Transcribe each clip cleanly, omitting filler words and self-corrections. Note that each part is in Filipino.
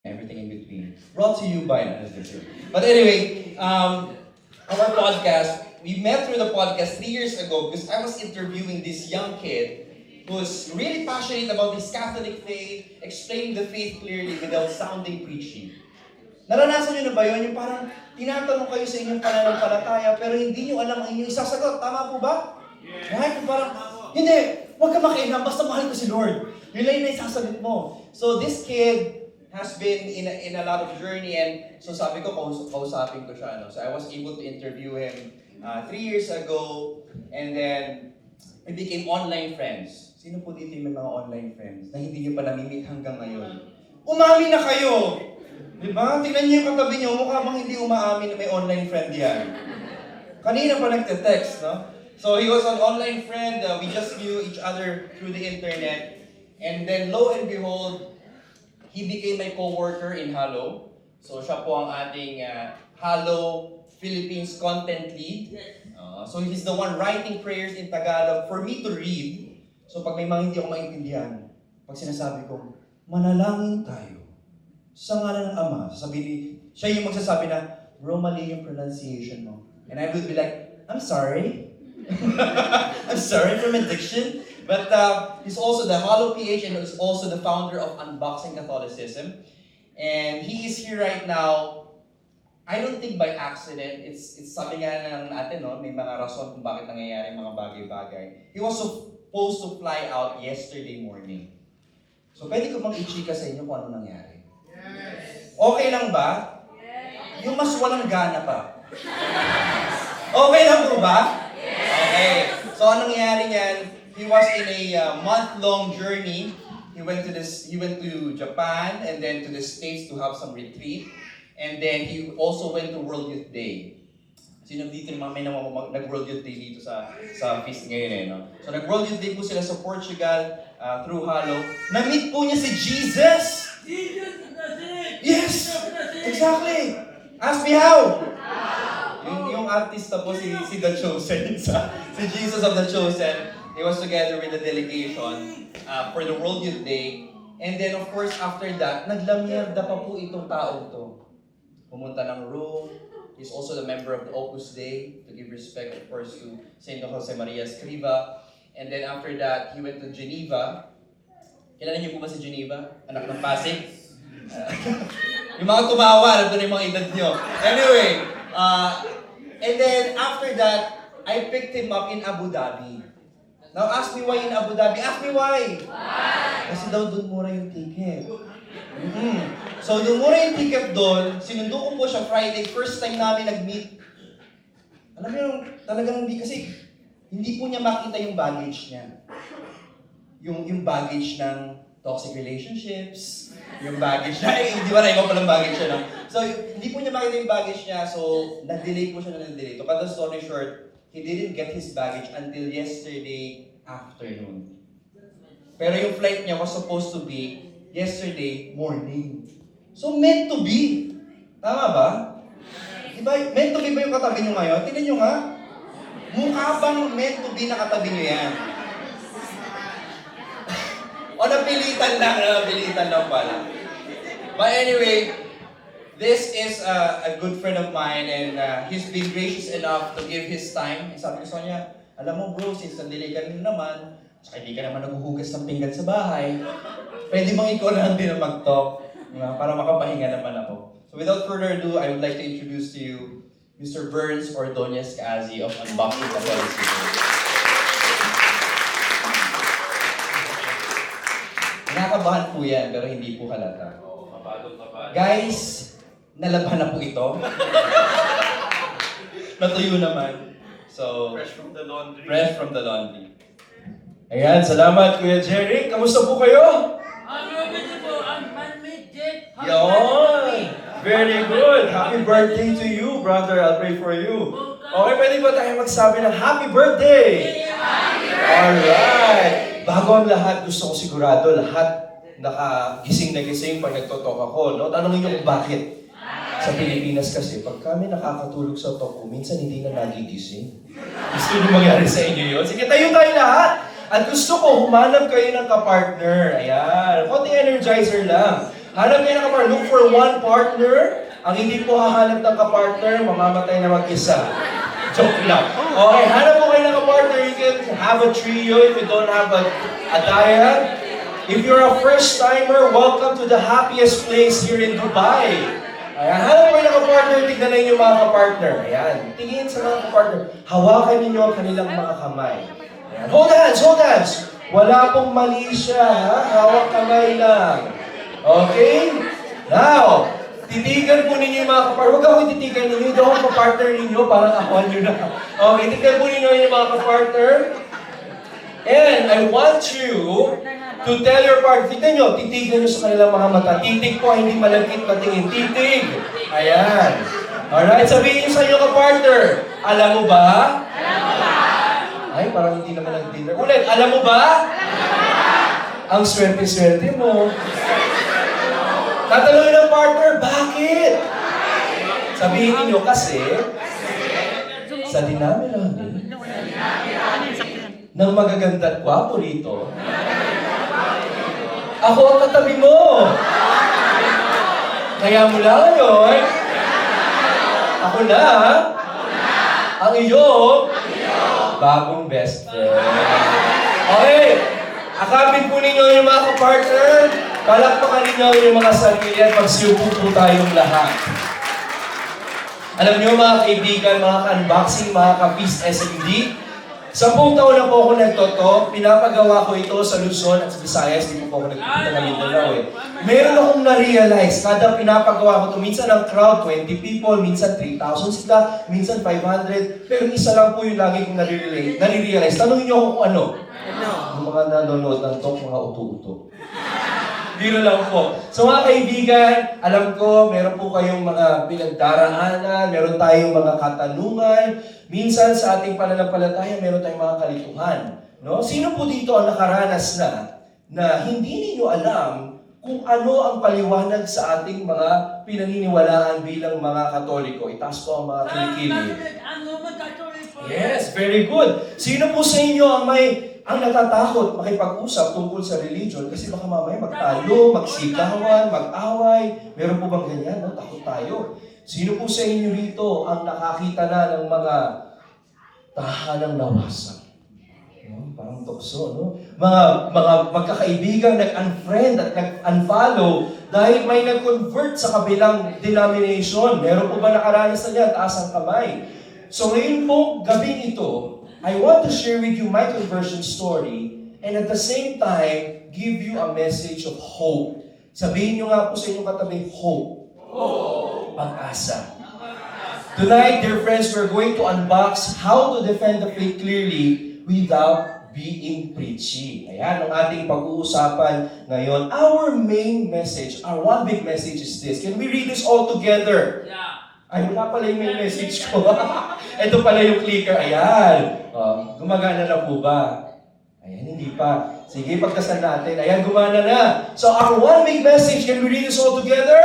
everything in between. Brought to you by But anyway, our podcast, we met through the podcast 3 years ago because I was interviewing this young kid who's really passionate about his Catholic faith, explaining the faith clearly without sounding preachy. Naranasan nyo na ba yun? Yung parang tinatanong kayo sa inyong pananampalataya pero hindi nyo alam ang inyong isasagot. Tama po ba? Yeah. Right? Parang, hindi, huwag ka makialam, basta mahal ko si Lord. Yun lang yung naisasagot mo. So this kid has been in a lot of journey and so sabi ko, kausapin ko siya. No? So I was able to interview him 3 years ago and then we became online friends. Sino po dito yung may mga online friends na hindi nyo pa namimit hanggang ngayon? Umami na kayo! Diba? Tingnan niyo yung katabi niyo, mukha bang hindi umaamin na may online friend yan. Kanina pa nagte-text, no? So he was an online friend, we just knew each other through the internet. And then lo and behold, he became my co-worker in Halo. So siya po ang ating Halo Philippines content lead. So he's the one writing prayers in Tagalog for me to read. So pag may mga hindi ako maintindihan, pag sinasabi ko, manalangin tayo sa ngalan ng Ama, siya yung magsasabi na, bro, mali yung pronunciation mo. And I would be like, I'm sorry. I'm sorry for my diction. But he's also the Halo PH and he's also the founder of Unboxing Catholicism. And he is here right now, I don't think by accident. It's sabi nga ng atin, no? May mga rason kung bakit nangyayari mga bagay-bagay. He was supposed to fly out yesterday morning. So pwede ko bang i-chika sa inyo kung ano nangyari? Okay lang ba? Yung mas walang gana pa. Okay lang po ba? Okay. So anong nangyari niyan? He was in a month-long journey. He went to Japan and then to the States to have some retreat. And then he also went to World Youth Day. Sino dito naman may nag-World Youth Day dito sa feast ngayon eh, no? So nag-World Youth Day po sila sa Portugal through Halo. Na-meet po niya si Jesus! Yes! Exactly! Ask me how! Yung artista po si The Chosen, si Jesus of The Chosen. He was together with the delegation for the World Youth Day. And then of course after that, naglamyerda pa po itong taong to. Pumunta ng Rome. He's also the member of the Opus Dei to give respect of course to Saint Jose Maria Escriva. And then after that, he went to Geneva. Kilala niyo po ba si Geneva? Anak ng Pasig? Yung mga tumawa, alam doon yung mga edad nyo. Anyway, and then after that, I picked him up in Abu Dhabi. Now ask me why in Abu Dhabi. Ask me why. Kasi daw doon mura yung ticket. So doon mura yung ticket doon, sinundo ko po siya Friday, first time namin nag-meet. Alam mo yung talagang hindi po niya makita yung baggage niya. Yung baggage ng toxic relationships, yung baggage na, hindi ba na ikaw palang baggage siya, no? So, hindi po niya makita yung baggage niya, so, nag-delay po siya na nag-delay. To cut the story short, he didn't get his baggage until yesterday afternoon. Pero yung flight niya was supposed to be yesterday morning. So, meant to be. Tama ba? Diba, meant to be ba yung katabi niyo ngayon? Tingnan niyo nga. Mukha bang meant to be na katabi niyo yan? O napilitan lang pala. But anyway, this is a good friend of mine and he's been gracious enough to give his time. Sabi ko sa kanya, alam mo bro, since nandilay ka rin naman, saka hindi ka naman naghuhugas ng pinggan sa bahay, pwede bang ikaw na lang din na mag-talk para makapahinga naman ako. So without further ado, I would like to introduce to you Mr. Burns Ordonez Kaazi of Unboxing Catholicism. Nakakabahan po yan, pero hindi po halata. Guys, nalaban na po ito. Natuyo naman. So, Fresh from the laundry. Fresh from the laundry. Ayan, salamat Kuya Jerry. Kamusta po kayo? Yon! Very good! Happy birthday to you, brother. I'll pray for you. Okay, pwede ba tayo magsabi ng happy birthday? Happy birthday! Alright! Bago ang lahat, gusto ko sigurado lahat nakagising na gising pag nagtotok ako. No? Tanongin niyo kung bakit. Sa Pilipinas kasi, pag kami nakakatulog sa toko, minsan hindi na nagigising. Gusto niyo mangyari sa inyo yun? Sige, tayo lahat! At gusto ko, humanap kayo ng kapartner. Ayan, konting energizer lang. Hanap kayo ng kapartner. Look for one partner. Ang hindi po hahanap ng kapartner, mamamatay na mag-isa. Joke lang. Okay, hanap po kayo ng kapartner. You can have a trio if you don't have a dyad. If you're a first-timer, welcome to the happiest place here in Dubai. Ayan, hanap kayo ng kapartner, tignan na yung mga kapartner. Ayan, tingin sa mga kapartner. Hawakan ninyo ang kanilang mga kamay. Ayan. Hold hands, hold hands. Wala pong mali siya, ha? Hawak kamay lang. Okay? Now, titigan po ninyo yung mga kapartner. Huwag akong titigan ninyo, ito ang kapartner ninyo, parang akuan nyo na. Okay, titigan po ninyo yung mga kapartner. And I want you to tell your partner, tignan nyo, titigan nyo sa kanilang mga mata. Titig po, hindi malagkit na tingin. Titig! Ayan. Alright, sabihin nyo sa inyo ka-partner, alam mo ba? Alam mo ba? Ay, parang hindi naman nag-dinner. Ulit, alam mo ba? Alam mo ba? Ang swerte-swerte mo. Tatanungin ng partner, bakit? Sabihin niyo kasi, sa dinami-rami ng magaganda at gwapo rito, ako ang katabi mo. Kaya mula ngayon, ako na ang iyong bagong best friend. Okay, akapin po ninyo yung mga kapartner, palakpakan ninyo yung mga sarili at magsiupo po tayong lahat. Alam niyo mga kaibigan, mga ka-unboxing, mga ka-Peace SMD, 10 taon na po ako nagtoto, pinapagawa ko ito sa Luzon at sa Visayas, di po ako nagpunta ng Mindanao eh. Meron akong na-realize, kada pinapagawa ko ito, minsan ang crowd, 20 people, minsan 3,000 sila, minsan 500, pero isa lang po yung lagi kong nare-realize. Tanungin niyo ako kung ano? Yung mga nanonood ng talk, mga uto-uto. Biro lang po. So mga kaibigan, alam ko, meron po kayong mga pinagdaraanan, meron tayong mga katanungan. Minsan sa ating pananampalataya, meron tayong mga kalituhan. No? Sino po dito ang nakaranas na hindi ninyo alam kung ano ang paliwanag sa ating mga pinaniniwalaan bilang mga Katoliko? Itaas po ang mga kilikili. Yes, very good. Sino po sa inyo ang natatakot makipag-usap tungkol sa religion kasi baka mamaya magtalo, magsikawan, mag-away. Meron po bang ganyan? No? Takot tayo. Sino po sa inyo rito ang nakakita na ng mga tahanang nawasak? No? Parang tukso, no? Mga magkakaibigan nag-unfriend at nag-unfollow dahil may nag-convert sa kabilang denomination. Meron po ba nakaranas na niyan? Taas ang kamay. So ngayon po, gabing ito, I want to share with you my conversion story and at the same time, give you a message of hope. Sabihin nyo nga po sa inyong katabi, hope. Hope. Pag-asa. Tonight, dear friends, we're going to unbox how to defend the faith clearly without being preachy. Ayan ang ating pag-uusapan ngayon. Our main message, our one big message is this. Can we read this all together? Yeah. Ay, wala pala yung main message ko. Ito pala yung clicker. Ayan. Gumagana na po ba? Ayan, hindi pa. Sige, pagkasan natin. Ayan, gumana na. So, our one big message, can we read this all together?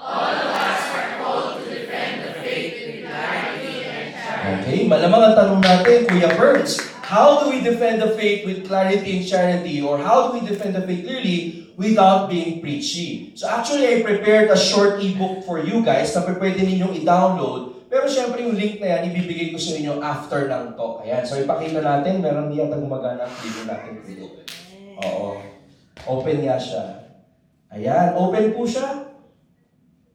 All of us are called to defend the faith with clarity and charity. Okay, malamang ang tanong natin, Kuya Burns, how do we defend the faith with clarity and charity? Or how do we defend the faith clearly without being preachy? So actually, I prepared a short ebook for you guys na pwede ninyong i-download. Pero syempre yung link na yan, ibibigay ko sa inyo after ng talk. Ayan, so ipakita natin, meron di yata gumagana ang video natin dito. Oo. Open nga siya. Ayan, open po siya.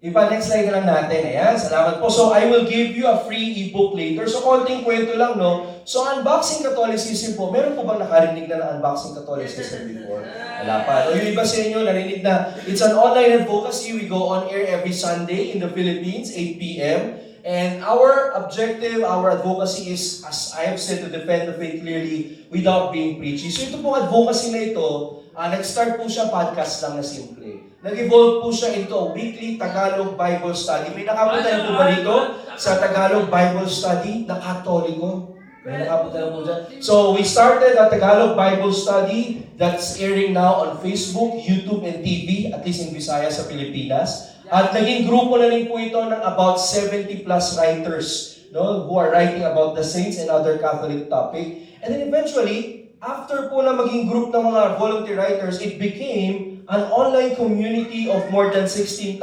Next slide na lang natin. Ayan, salamat po. So, I will give you a free ebook later. So, konting kwento lang, no? So, unboxing Catholicism po. Meron po bang nakarinig na unboxing Catholicism before? Wala pa. O yung iba sa inyo, narinig na it's an online advocacy. We go on air every Sunday in the Philippines, 8 p.m. And our objective, our advocacy is, as I have said, to defend the faith clearly without being preachy. So, ito pong advocacy na ito, nag-start po siya podcast lang na simple. Nag-evolve po siya into a weekly Tagalog Bible study. May nakapunta na po ba dito sa Tagalog Bible study na Katoliko? May nakapunta na po dyan. So, we started a Tagalog Bible study that's airing now on Facebook, YouTube, and TV, at least in Visayas sa Pilipinas. At naging grupo na rin po ito ng about 70 plus writers, no, who are writing about the saints and other Catholic topic. And then eventually, after po na maging group ng mga volunteer writers, it became an online community of more than 16,000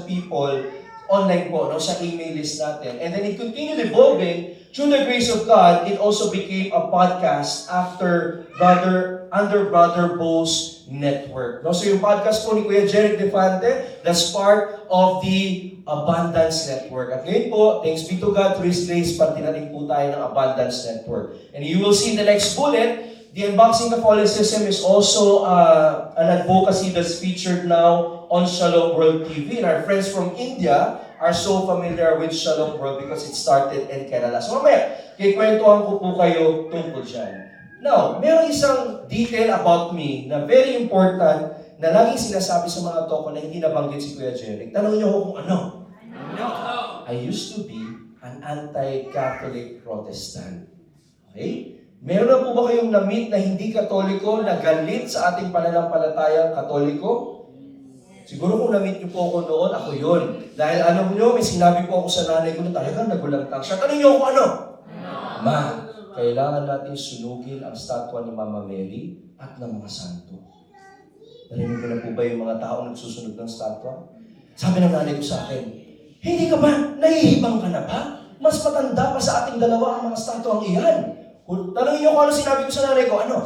people online po, no, sa email list natin. And then it continued evolving. Through the grace of God, it also became a podcast under Brother Bo's network. No? So yung podcast po ni Kuya Jeric Defante, that's part of the Abundance Network. At ngayon po, thanks be to God, through His grace, pati na rin po tayo ng Abundance Network. And you will see in the next bullet, the Unboxing Catholicism is also an advocacy that's featured now on Shalom World TV. And our friends from India are so familiar with Shalom World because it started in Kerala. So mamaya, kikwentuhan ko po kayo tungkol dyan. Now, meron isang detail about me na very important na laging sinasabi sa mga toko na hindi nabanggit si Kuya Jeric. Tanong niyo ako kung ano? I used to be an anti-Catholic Protestant. Okay? Meron na po ba kayong na-meet na hindi Katoliko, na galit sa ating pananampalatayang Katoliko? Siguro kung na-meet niyo po ako noon, ako yun. Dahil alam niyo, may sinabi po ako sa nanay ko na talagang nagulantang siya. Tanong niyo ako ano? Ma, kailangan natin sunugin ang statwa ni Mama Mary at ng mga santo. Narinig ko na po ba yung mga taong nagsusunog ng statwa? Sabi ng nanay ko sa akin, hindi ka ba? Nahihibang ka na ba? Mas matanda pa sa ating dalawa ang mga statwa ang iyan. Tanongin niyo kung ano sinabi ko sa nanay ko, ano?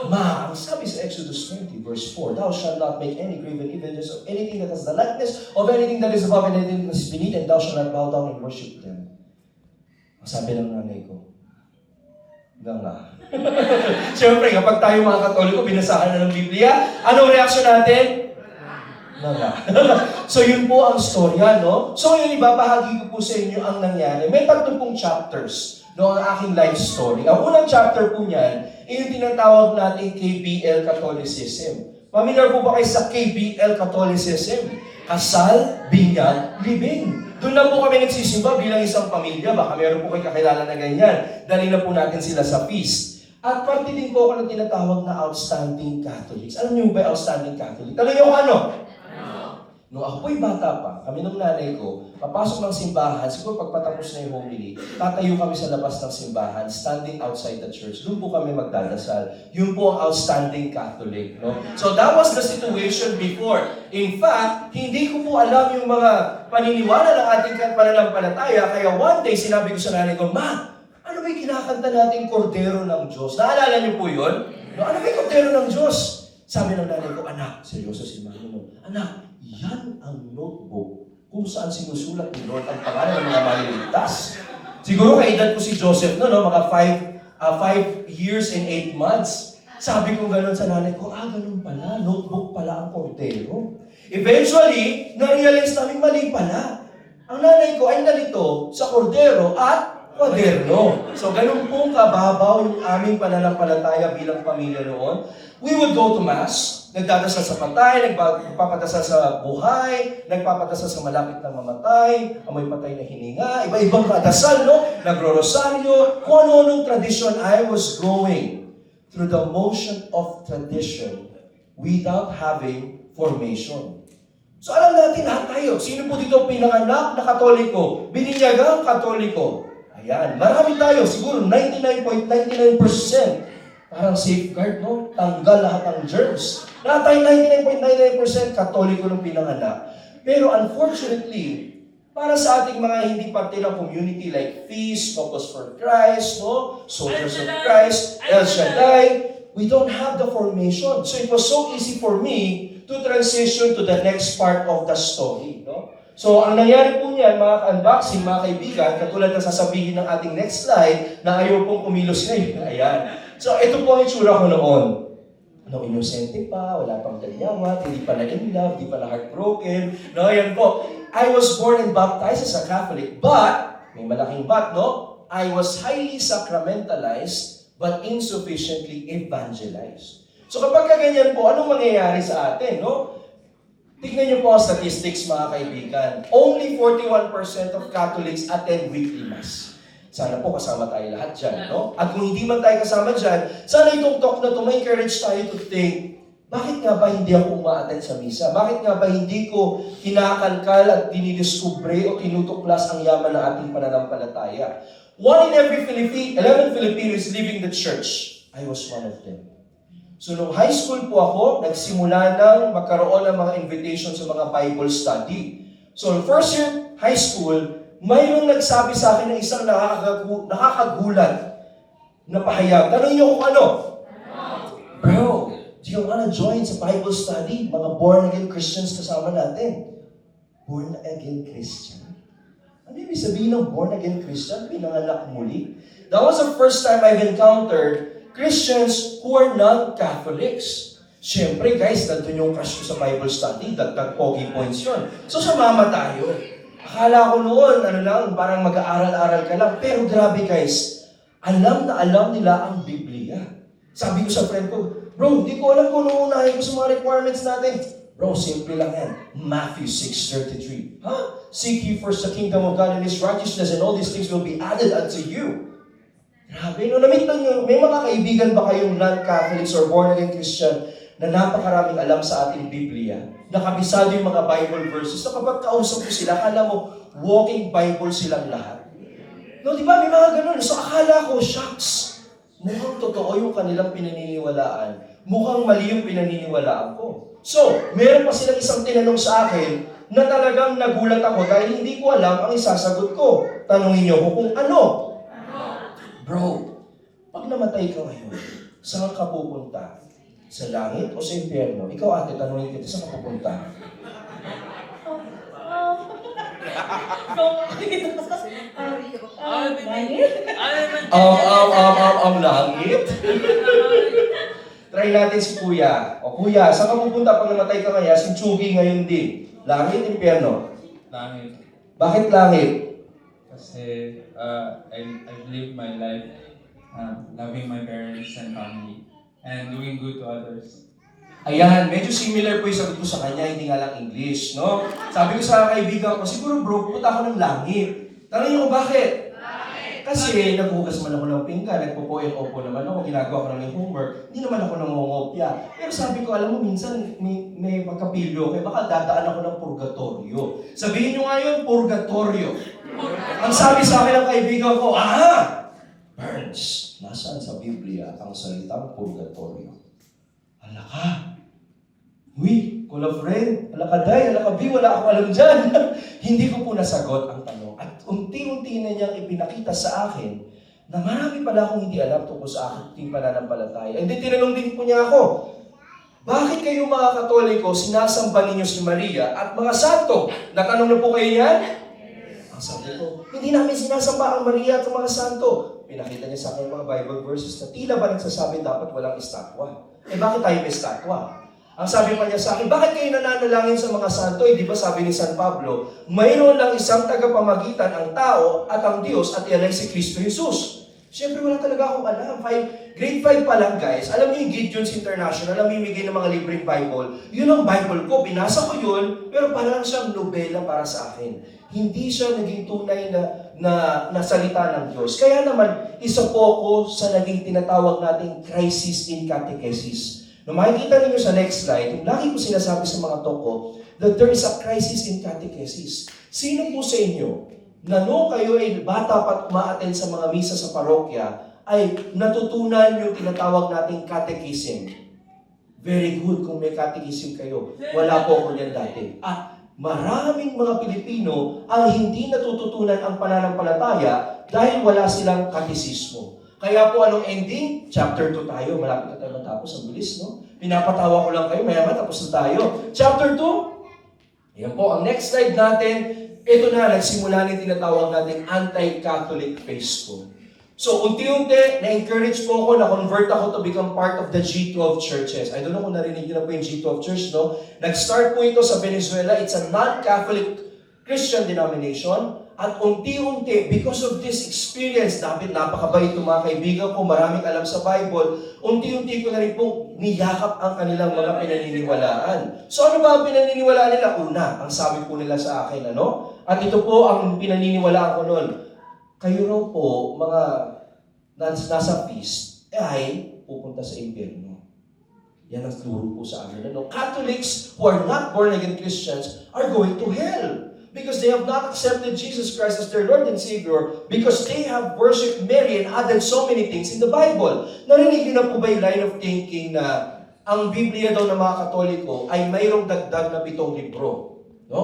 Ma, ang sabi sa Exodus 20, verse 4, Thou shalt not make any graven images of anything that has the likeness of anything that is above and anything that is beneath, and thou shalt not bow down and worship them. Ang sabi ng nanay ko, nga. Siyempre, kapag tayo mga Katoliko, binasahan na ng Biblia, anong reaksyon natin? Nga. So yun po ang storya, no? So yun, ibabahagi ko po sa inyo ang nangyari. May 30 chapters, no, ang aking life story. Ang unang chapter po niyan, yung tinatawag natin KBL Catholicism. Familiar po ba kayo sa KBL Catholicism? Kasal, binyag, libing. Doon na po kami nagsisimba bilang isang pamilya. Baka meron po kayo kakilala na ganyan. Dali na po natin sila sa feast. At parte din po ako ng tinatawag na outstanding Catholics. Alam niyo ba outstanding Catholic? Tanong niyo kung ano? Nung ako po'y bata pa, kami ng nanay ko, papasok ng simbahan, siguro pagpatapos na yung homily, tatayo kami sa labas ng simbahan, standing outside the church. Doon po kami magdadasal. Yun po ang outstanding Catholic. No? So that was the situation before. In fact, hindi ko po alam yung mga paniniwala ng ating pananampalataya, kaya one day sinabi ko sa nanay ko, Ma, ano ba yung kinakanta nating Kordero ng Diyos? Naalala niyo po yun? No, ano ba yung Kordero ng Diyos? Sabi ng nanay ko, anak, seryoso si mami mo, anak, yan ang notebook kung saan sinusulat ni Lord ang pangalan ng mga maliligtas. Siguro kaedad ko si Joseph no, mga 5 years and 8 months. Sabi ko gano'n sa nanay ko, ganun pala, notebook pala ang Kordero. Eventually, na-realize namin mali pala. Ang nanay ko ay nalito sa Kordero at kwaderno. So ganun pong kababaw yung aming pananampalataya bilang pamilya noon. We would go to Mass, nagdadasal sa patay, nagpapadasal sa buhay, nagpapadasal sa malapit na mamatay, amoy patay na hininga, iba-ibang kadasal, no? Nagro-rosaryo, kung ano-anong tradition. I was going through the motion of tradition without having formation. So alam natin lahat tayo, sino po dito pinanganak na Katoliko? Bininyagang Katoliko. Ayan, marami tayo, siguro 99.99%. Parang safeguard, no? Tanggal lahat ng germs. Lahat tayo 99.99% Katoliko ng pinanganak. Pero unfortunately, para sa ating mga hindi parte ng community like Feast, Focus for Christ, no? Soldiers of Christ, El Shaddai, we don't have the formation. So it was so easy for me to transition to the next part of the story, no? So, ang nangyari po niyan, mga unboxing, mga kaibigan, katulad na sasabihin ng ating next slide, na ayaw pong kumilos ngayon. Ayan. So, ito po ang itsura ko noon. Nung inosente pa, wala pang talyawat, hindi pa na in love, hindi pa na heartbroken. No, yan po. I was born and baptized as a Catholic, but, may malaking but, no? I was highly sacramentalized, but insufficiently evangelized. So, kapag kaganyan po, anong mangyayari sa atin, no? Tignan niyo po ang statistics, mga kaibigan. Only 41% of Catholics attend weekly Mass. Sana po kasama tayo lahat dyan, no? At kung hindi man tayo kasama dyan, sana itong talk na ito, may encourage tayo to think, bakit nga ba hindi ako uma-attend sa misa? Bakit nga ba hindi ko kinakalkal at dinidiskubre o tinutuklas ang yaman ng ating pananampalataya? 1 in every 11 Filipino is leaving the church. I was one of them. So nung high school po ako, nagsimula nang magkaroon ng mga invitation sa mga Bible study. So first year high school, mayroong nagsabi sa akin ng isang nakakagulat na pahayag. Tanong niyo kung ano? Bro, do you wanna join sa Bible study? Mga born-again Christians kasama natin. Born-again Christian? Ano ibig sabihin ng born-again Christian? Pinanganak muli? That was the first time I've encountered Christians who are non-Catholics. Siyempre guys, nandun yung crush ko sa Bible study, dagdag pogi points yun. So sumama tayo. Akala ko noon, parang mag-aaral-aral ka lang. Pero grabe guys, alam na alam nila ang Biblia. Sabi ko sa friend ko, bro, di ko alam kung ano unahin ko sa mga requirements natin. Bro, simple lang yan. Matthew 6:33. Seek ye first the kingdom of God and His righteousness, and all these things will be added unto you. Grabe, no, namit nyo, may mga kaibigan ba kayong non-Catholics or born-again Christian na napakaraming alam sa ating Biblia? Nakabisado yung mga Bible verses na kapag kausap ko sila, akala mo, walking Bible silang lahat. No, di ba? May mga ganun. So akala ko, shucks, mukhang totoo yung kanilang pinaniniwalaan. Mukhang mali yung pinaniniwalaan ko. So, meron pa silang isang tinanong sa akin na talagang nagulat ako dahil hindi ko alam ang isasagot ko. Tanungin niyo ko kung ano. Bro, pag namatay ka ngayon, saan ka pupunta? Sa langit o sa impyerno? Ikaw ate, tanungin kita, saan ka pupunta? Ang langit? Try natin si Kuya. O Kuya, saan ka pupunta pag namatay ka ngayon? Si Chugi ngayon din. Langit, impyerno? Langit. Bakit langit? Kasi I've lived my life loving my parents and family and doing good to others. Ayan, medyo similar po yung sagot ko sa kanya, hindi nga lang English, no? Sabi ko sa kaibigan ko, siguro bro, pupunta ako ng langit. Tanong niyo ko bakit? Kasi naghugas man ako ng pinggan, nagpo-po-opo naman ako, ginagawa ko ng homework, hindi naman ako nangongopya. Pero sabi ko, alam mo, minsan may pagkapilyo, kaya baka dadaan ako ng purgatorio. Sabihin nyo nga yun, purgatorio. Ang sabi sa akin ng kaibigan ko, Burns, nasaan sa Biblia ang salitang purgatorio? Alaka. Uy, kula friend, alaka day, alaka bi, wala akong alam dyan. Hindi ko po nasagot ang tanong. At unti-unti na niyang ipinakita sa akin na marami pala akong hindi alam tungkol sa aking pananampalataya. And then tinanong din po niya ako, bakit kayo mga Katoliko sinasamba ninyo si Maria at mga santo? Natanong na po kayo yan? Ang sabi ko, hindi namin sinasamba ang Maria at ang mga santo. Pinakita niya sa akin mga Bible verses na tila ba nagsasabi dapat walang estatwa? Eh bakit tayo may estatwa? Ang sabi pa niya sa akin, bakit kayo nananalangin sa mga santo? Eh di ba sabi ni San Pablo, mayroon lang isang tagapamagitan ang tao at ang Diyos at iyan ay si Kristo Jesus. Siyempre wala talaga akong alam. Grade 5 pa lang guys, alam niyo yung Gideon's International, namimigay ng mga libreng Bible. Yun ang Bible ko, binasa ko yun, pero parang siyang nobela para sa akin. Hindi siya naging tunay na salita ng Diyos. Kaya naman, isa po ako sa naging tinatawag nating crisis in catechesis. No, makikita niyo sa next slide, yung lagi ko sinasabi sa mga toko, that there is a crisis in catechesis. Sino po sa inyo, na no kayo ay bata pat umaattend sa mga misa sa parokya, ay natutunan yung tinatawag nating catechism? Very good kung may catechism kayo. Wala po ako niyan dati. Maraming mga Pilipino ang hindi natututunan ang pananampalataya dahil wala silang katisismo. Kaya po anong ending? Chapter 2 tayo. Malapit na tayo matapos. Ang bilis, no? Pinapatawa ko lang kayo. Maya tapos na tayo. Chapter 2. Ayan po. Ang next slide natin. Ito na. Nagsimula na yung tinatawag natin anti-Catholic phase ko. So, unti-unti, na-encourage po ako, na-convert ako to become part of the G12 churches. I don't know kung narinig niyo na po yung G12 church, no? Nag-start po ito sa Venezuela. It's a non-Catholic Christian denomination. At unti-unti, because of this experience, napakabait ng mga kaibigan ko, maraming alam sa Bible, unti-unti ko na rin po niyakap ang kanilang mga pinaniniwalaan. So ano ba ang pinaniniwalaan nila? Una, ang sabi po nila sa akin, ano? At ito po ang pinaniniwalaan ko noon. Kayo raw po, mga nasa feast, ay pupunta sa impyerno. Yan ang turo po sa amin. Ano? Catholics who are not born-again Christians are going to hell. Because they have not accepted Jesus Christ as their Lord and Savior because they have worshipped Mary and added so many things in the Bible. Narinig niyo na po ba yung line of thinking na ang Biblia daw ng mga Katoliko ay mayroong dagdag na 7 libro? No?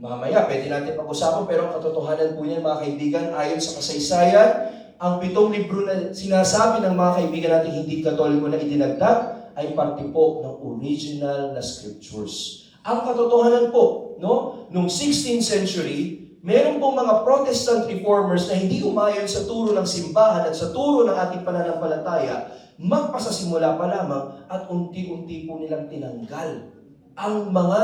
Mamaya, pwede natin pag-usapan, pero ang katotohanan po niyan, mga kaibigan, ayon sa kasaysayan, ang 7 libro na sinasabi ng mga kaibigan natin hindi Katoliko na idinagdag ay parte po ng original na scriptures. Ang katotohanan po, no, noong 16th century, meron pong mga Protestant reformers na hindi umayon sa turo ng simbahan at sa turo ng ating pananampalataya, magpasasimula pa lamang at unti-unti po nilang tinanggal ang mga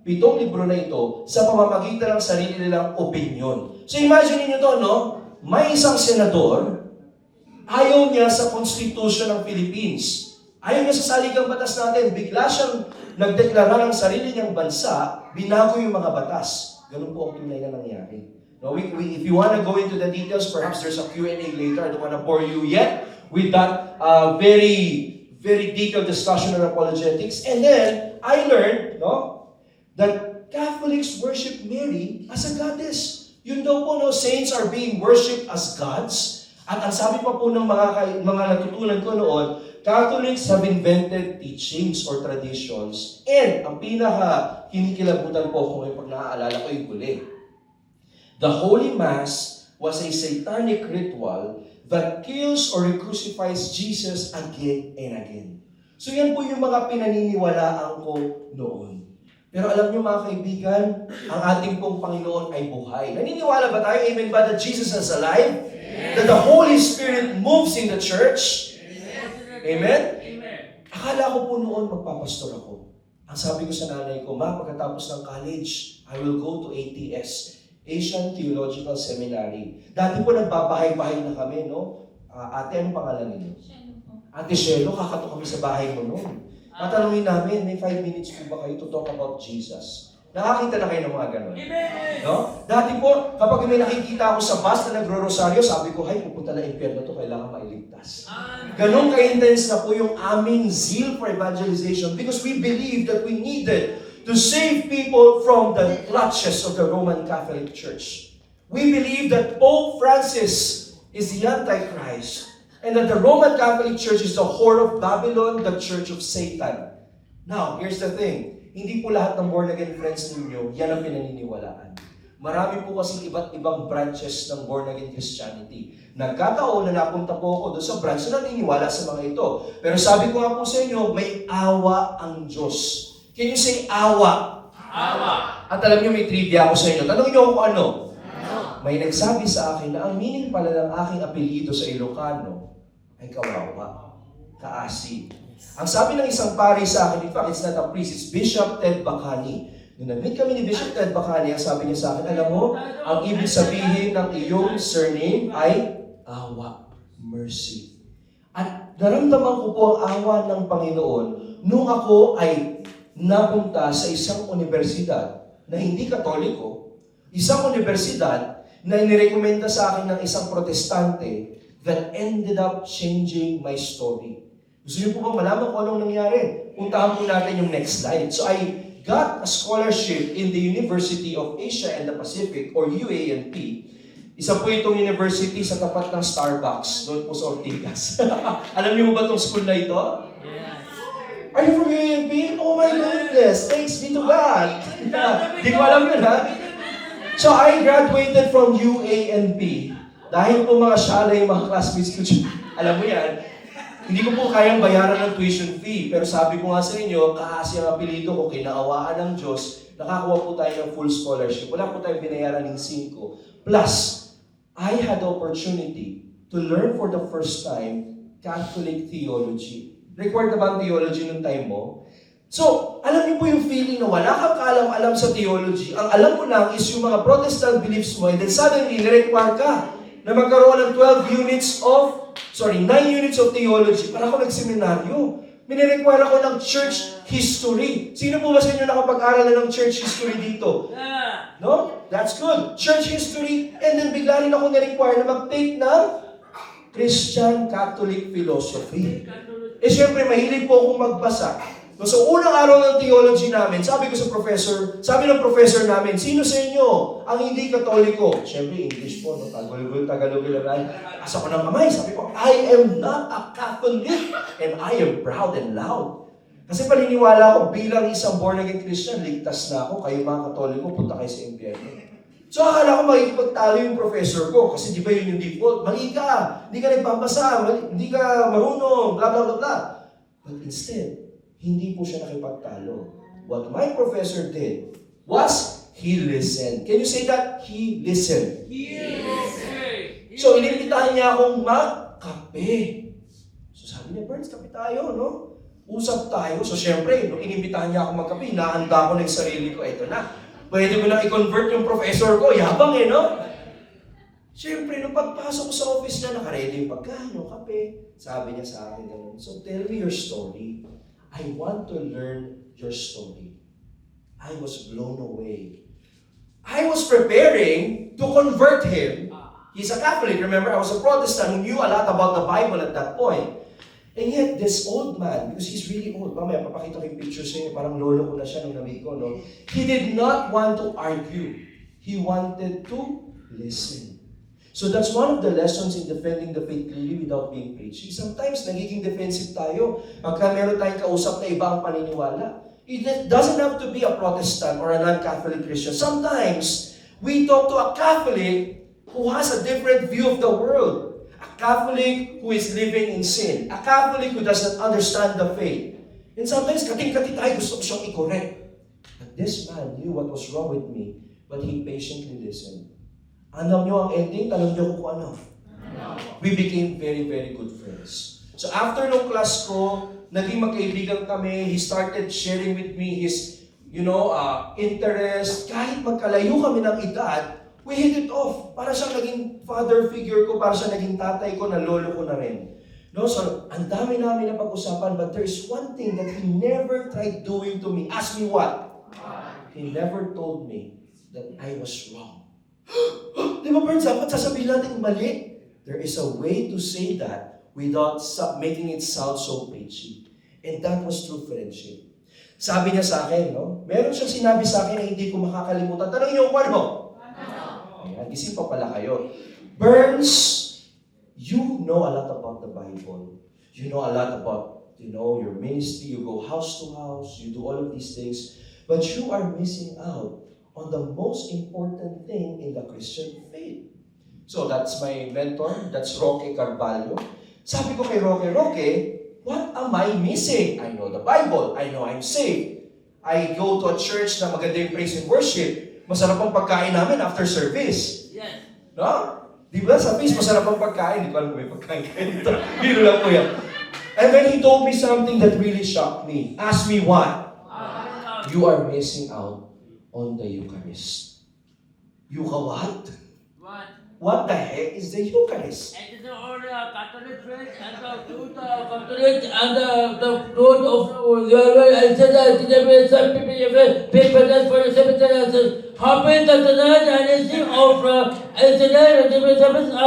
7 libro na ito sa pamamagitan ng sarili nilang opinion. So imagine niyo to, no? May isang senador, ayaw niya sa Constitution ng Philippines. Ayaw niya sa saligang batas natin. Bigla siyang nagdeklara ng sarili niyang bansa, binago yung mga batas. Ganun po ang tunay na nangyari. No, if you want to go into the details, perhaps there's a Q&A later. I don't want to bore you yet with that very detailed discussion on apologetics. And then, I learned, no, that Catholics worship Mary as a goddess. Yun daw po, no, saints are being worshipped as gods. At ang sabi pa po ng mga natutunan ko noon, Catholics have invented teachings or traditions. And ang pinaka-kinikilabutan po kung pag naaalala ko yung huli. The Holy Mass was a satanic ritual that kills or crucifies Jesus again and again. So yan po yung mga pinaniniwalaan ko noon. Pero alam niyo mga kaibigan, ang ating pong Panginoon ay buhay. Naniniwala ba tayo, amen ba, that Jesus is alive? Yes. That the Holy Spirit moves in the church? Yes. Amen? Amen? Akala ko po noon magpapastor ako. Ang sabi ko sa nanay ko, ma, pagkatapos ng college, I will go to ATS, Asian Theological Seminary. Dati po nagbabahay-bahay na kami, no? Ate, anong pangalan ninyo? Ate Shelo, kakato kami sa bahay mo noon. Tatanungin namin, may 5 minutes po ba kayo to talk about Jesus? Nakakita na kayo ng mga ganun. No? Dati po, kapag may nakikita ako sa bus na nagro-rosaryo, sabi ko, hay, pupunta na impyerno to, kailangan mailigtas. Ganun ka-intense na po yung aming zeal for evangelization because we believe that we needed to save people from the clutches of the Roman Catholic Church. We believe that Pope Francis is the Antichrist. And that the Roman Catholic Church is the whore of Babylon, the church of Satan. Now, here's the thing. Hindi po lahat ng born-again friends ninyo, yan ang pinaniniwalaan. Marami po kasing iba't ibang branches ng born-again Christianity. Nagkataon na napunta po ako doon sa branch na naniniwala sa mga ito. Pero sabi ko nga po sa inyo, may awa ang Diyos. Can you say awa? Awa. At alam niyo, may trivia ako sa inyo. Tanongin niyo kung ano? May nagsabi sa akin na ang meaning pala ng aking apelyido sa Ilocano ay kawawa, kaasi. Ang sabi ng isang pari sa akin, in fact, it's not a priest, it's Bishop Ted Bacani. Nung nag-meet kami ni Bishop Ted Bacani, ang sabi niya sa akin, alam mo, ang ibig sabihin ng iyong surname ay awa, mercy. At naramdaman ko po ang awa ng Panginoon nung ako ay napunta sa isang universidad na hindi Katoliko, isang universidad na inirekomenda sa akin ng isang protestante that ended up changing my story. Gusto niyo po ba malaman kung anong nangyari? Puntahan po natin yung next slide. So I got a scholarship in the University of Asia and the Pacific, or UANP. Isa po itong university sa tapat ng Starbucks, doon po sa Ortigas. Alam niyo ba itong school na ito? Yes. Are you from UANP? Oh my goodness! Thanks be to God! Di ko alam yun, ha? So I graduated from UANP. Dahil po mga shalay, mga classmates ko, alam mo yan, hindi ko po kayang bayaran ng tuition fee. Pero sabi ko nga sa inyo, kaasi ang apelido ko, kinaawaan ng Diyos, nakakuha po tayo ng full scholarship. Wala po tayong binayaran ng 5. Plus, I had the opportunity to learn for the first time Catholic theology. Required na ba ang theology nung time mo? So, alam niyo po yung feeling na wala kang kaalam-alam sa theology. Ang alam mo lang is yung mga Protestant beliefs mo, and then suddenly, nirequire ka na magkaroon ng 9 units of theology. Para ako nagseminaryo. Minirequire ako ng church history. Sino po ba sa inyo nakapag-aral na ng church history dito? No? That's good. Church history, and then bigla rin ako nirequire na mag-take ng Christian Catholic philosophy. Eh, syempre, mahilig po akong magbasa. No, so unang araw ng theology namin, sabi ng professor namin, sino sa inyo ang hindi katoliko? Siyempre, English po, no? Tagalog lang. Asa ko ng kamay, sabi ko, I am not a Catholic and I am proud and loud. Kasi paniniwala ko, bilang isang born-again Christian, ligtas na ako, kayo mga katoliko, punta kayo sa impyerno. So akala ko makikipagtalo yung professor ko, kasi di ba yun yung default? Mali ka, hindi ka nagbabasa, hindi ka marunong, blah, blah, blah, blah. But instead, hindi po siya nakipagtalo. What my professor did was, he listened. Can you say that? He listened. So, inimbitahan niya akong magkape. So, sabi niya, Burns, kape tayo, no? Usap tayo. So, syempre, nung inimbitahan niya akong magkape, hinahanda ko na yung sarili ko. Eto na. Pwede ko na i-convert yung professor ko. Yabang no? Syempre, nung pagpasok ko sa office niya, nakaredy yung pagkain, yung kape. Sabi niya sa akin, so, tell me your story. I want to learn your story. I was blown away. I was preparing to convert him. He's a Catholic. Remember, I was a Protestant who knew a lot about the Bible at that point. And yet, this old man, because he's really old, mamaya papakita ko yung picture sa inyo, parang lolo ko na siya nung nabig ko, no? He did not want to argue. He wanted to listen. So that's one of the lessons in defending the faith clearly without being preachy. Sometimes, nagiging defensive tayo pagka meron tayong kausap na iba ang paniniwala. It doesn't have to be a Protestant or a non-Catholic Christian. Sometimes, we talk to a Catholic who has a different view of the world. A Catholic who is living in sin. A Catholic who doesn't understand the faith. And sometimes, kating-kati tayo, gusto ko siyang i-correct. But this man knew what was wrong with me, but he patiently listened. Alam niyo ang ending? Tanong niyo kung ano. We became very, very good friends. So after nung class ko, naging magkaibigan kami. He started sharing with me his, interest. Kahit magkalayo kami ng edad, we hit it off. Para siyang naging father figure ko, para siyang naging tatay ko, na lolo ko na rin. No, so, ang dami namin na pag-usapan, but there is one thing that he never tried doing to me. Ask me what? He never told me that I was wrong. Di ba, Burns, dapat sasabihin natin mali? There is a way to say that without making it sound so preachy. And that was true friendship. Sabi niya sa akin, no? Meron siyang sinabi sa akin na hindi ko makakalimutan. Tanong niyo kung ano? Ayan, gising pa pala kayo. Burns, you know a lot about the Bible. You know a lot about, your ministry. You go house to house. You do all of these things. But you are missing out on the most important thing in the Christian faith. So that's my mentor. That's Roque Carvalho. Sabi ko kay Roque, what am I missing? I know the Bible. I know I'm saved. I go to a church na maganda yung praise and worship. Masarap ang pagkain namin after service. Yes. No? Di ba? Sa face, masarap ang pagkain. Di ko alam kung may pagkain kayo dito. Biro lang po yan. And then he told me something that really shocked me. Ask me what? You are missing out on the Eucharist. What? What? What the heck is the Eucharist? And the old Catholic Church and the truth Catholic and the truth of I said that some people that for the cemetery happy that the night and it's of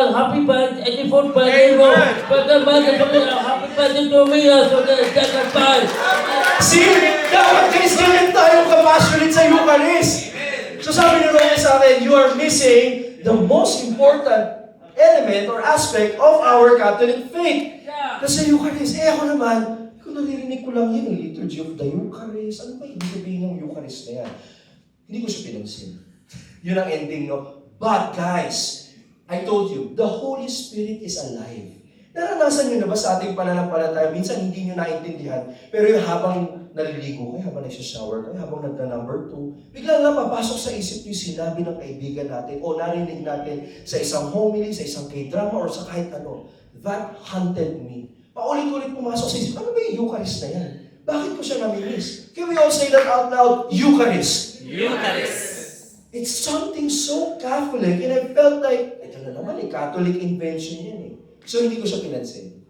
happy birthday, 84th birthday, but the mother happy birthday to me as the second time. See, dapat Christian tayo kapassionate sa Eucharist. So sabi ni Roque sa akin, you are missing the most important element or aspect of our Catholic faith. Yeah. Kasi Eucharist, ako naman, kung naririnig ko lang yun, Liturgy of the Eucharist, ano ba ibig sabihin ng Eucharist na yan? Hindi ko siya pinansin. Yun ang ending, no? But guys, I told you, the Holy Spirit is alive. Naranasan nyo na ba sa ating pananampalataya? Minsan hindi nyo naintindihan, pero yung habang naliligo kayo, habang nagsashower kayo, habang nagka-number 2, bigla lang papasok sa isip nyo yung sinabi ng kaibigan natin o narinig natin sa isang homily, sa isang K-drama, or sa kahit ano. That haunted me. Paulit-ulit pumasok sa isip, ano ba yung Eucharist na yan? Bakit ko siya namimiss? Can we all say that out loud? Eucharist. Eucharist. It's something so Catholic, and I felt like, ito na naman, Catholic invention yan eh. So hindi ko siya pinansin.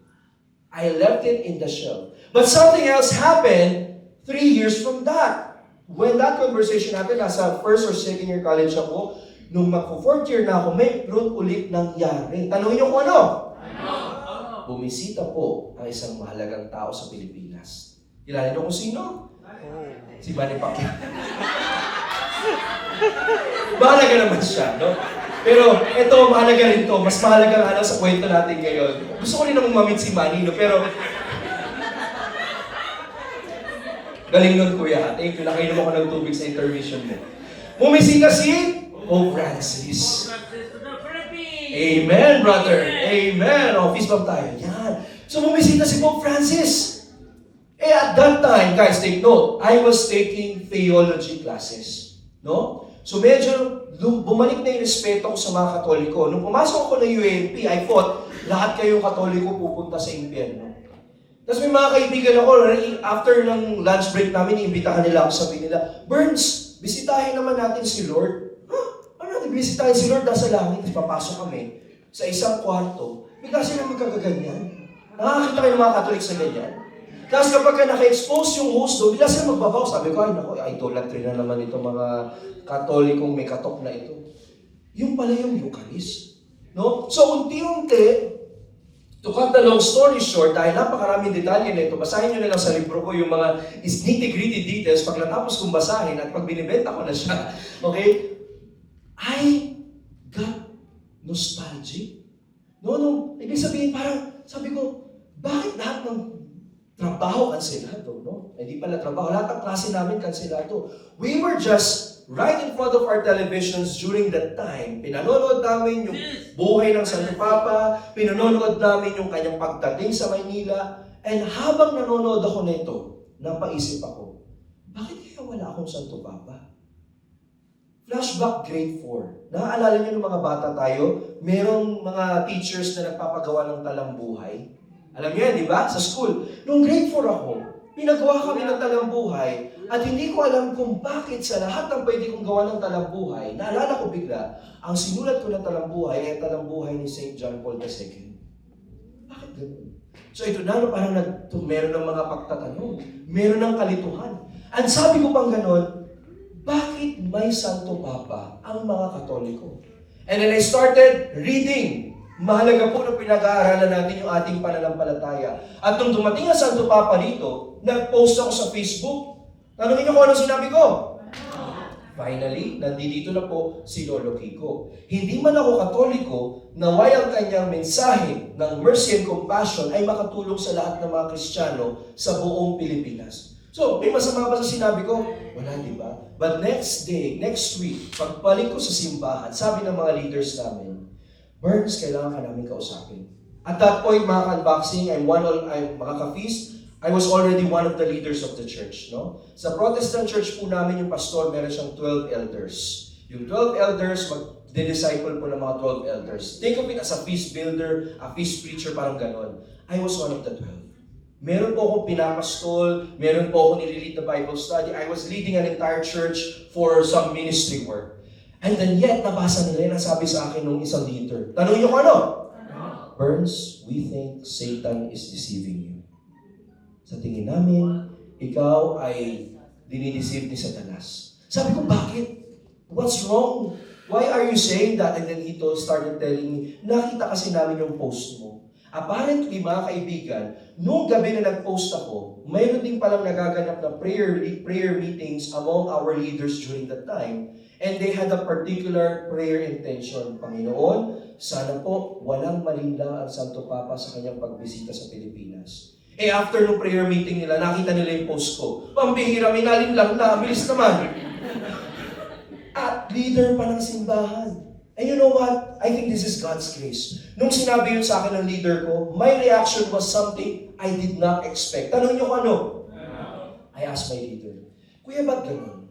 I left it in the shelf. But something else happened 3 years from that. When that conversation happened, nasa first or second year college ako, nung magpo-4th year na ako, may fruit ulit nangyari. Tanungin niyo kung ano? Bumisita po ang isang mahalagang tao sa Pilipinas. Kilala niyo kung sino? Si Manny Pacquiao. Mahalaga naman siya, no? Pero ito, mahalaga rin to. Mas mahalaga nga lang sa kwento natin ngayon. Gusto ko rin namang mamit si Manny, no? Pero galing nun, kuya. Thank you. Nakainom ako ng tubig sa intermission mo. Bumisita si Pope Francis. Amen, brother. Amen. O, fist bump tayo. Yan. So, bumisita si Pope Francis. At that time, guys, take note, I was taking theology classes. No? So, medyo bumalik na yung respeto ko sa mga Katoliko. Nung pumasok ako ng UANP, I thought, lahat kayong Katoliko pupunta sa impyerno. Tapos may mga kaibigan ako, after ng lunch break namin, iimbitahan nila ako, sabi nila, Burns, bisitahin naman natin si Lord. Ano natin bisitahin si Lord? Nasa langit, papasok kami sa isang kwarto. Bigla sila magkagaganyan. Nakakita kayo ng mga Katolik sa ganyan. Tapos kapag naka-expose yung host doon, bigla sila magbabaw. Sabi ko, ay naku, idolatry na naman ito mga Katolikong may katok na ito. Yung pala yung Eucharist. No? So, unti-unti, to cut the long story short, dahil napakaraming detalye na ito, basahin nyo na lang sa libro ko yung mga nitty-gritty details pag natapos kong basahin at pag binibenta ko na siya. Okay? I got nostalgic. No. Ibig sabihin, parang, sabi ko, bakit lahat ng trabaho kanselado, no? Hindi pala trabaho. Lahat ng klase namin kanselado. We were just right in front of our televisions during that time. Pinanonood namin yung buhay ng Santo Papa. Pinanonood namin yung kanyang pagdating sa Maynila. And habang nanonood ako nito, napaisip ako, bakit kaya wala akong Santo Papa? Flashback grade 4. Naaalala niyo ng mga bata tayo, merong mga teachers na nagpapagawa ng talambuhay. Alam niyo yan, di ba? Sa school. Noong grade 4 ako, pinagawa kami ng talambuhay at hindi ko alam kung bakit sa lahat ng pwede kong gawa ng talambuhay, naalala ko bigla, ang sinulat ko ng talambuhay ay talambuhay ni St. John Paul II. Bakit ganun? So ito na, parang meron ng mga pagtatanong, meron ng kalituhan. At sabi ko pang ganun, bakit may Santo Papa ang mga Katoliko? And then I started reading. Mahalaga po na pinag-aaralan natin yung ating pananampalataya. At nung dumating ang Santo Papa dito, nag-post ako sa Facebook. Tanungin niyo kung ano sinabi ko. Finally, nandito na po si Lolo Kiko. Hindi man ako Katoliko, naway ang kanyang mensahe ng mercy and compassion ay makatulong sa lahat ng mga Kristiyano sa buong Pilipinas. So, may masama ba sa sinabi ko? Wala, di ba? But next week, pagbalik ko sa simbahan, sabi ng mga leaders namin, Burns, kailangan ka namin kausapin. At that point, mga ka-unboxing, mga ka-feast, I was already one of the leaders of the church. No? Sa Protestant church po namin, yung pastor, meron siyang 12 elders. Yung 12 elders, mag-disciple po ng mga 12 elders. Think of it as a feast builder, a feast preacher, parang ganon. I was one of the 12. Meron po akong pinapastol, meron po akong nililid na Bible study. I was leading an entire church for some ministry work. And then yet, nabasa nila yun, nasabi sa akin nung isang leader. Tanungin niyo kung ano? Burns, we think Satan is deceiving you. Sa tingin namin, ikaw ay dinideceive ni Satanas. Sabi ko, bakit? What's wrong? Why are you saying that? And then he started telling me, nakita kasi namin yung post mo. Apparently, mga kaibigan, nung gabi na nag-post ako, mayroon din palang nagaganap na prayer meetings among our leaders during that time. And they had a particular prayer intention. Panginoon, sana po walang malinlang ang Santo Papa sa kanyang pagbisita sa Pilipinas. After nung prayer meeting nila, nakita nila yung post ko. Pambihira, may nalinlang na, bilis naman. At leader pa ng simbahan. And you know what? I think this is God's grace. Nung sinabi yun sa akin ng leader ko, my reaction was something I did not expect. Tanong niyo kung ano? I asked my leader, Kuya, ba't ganun?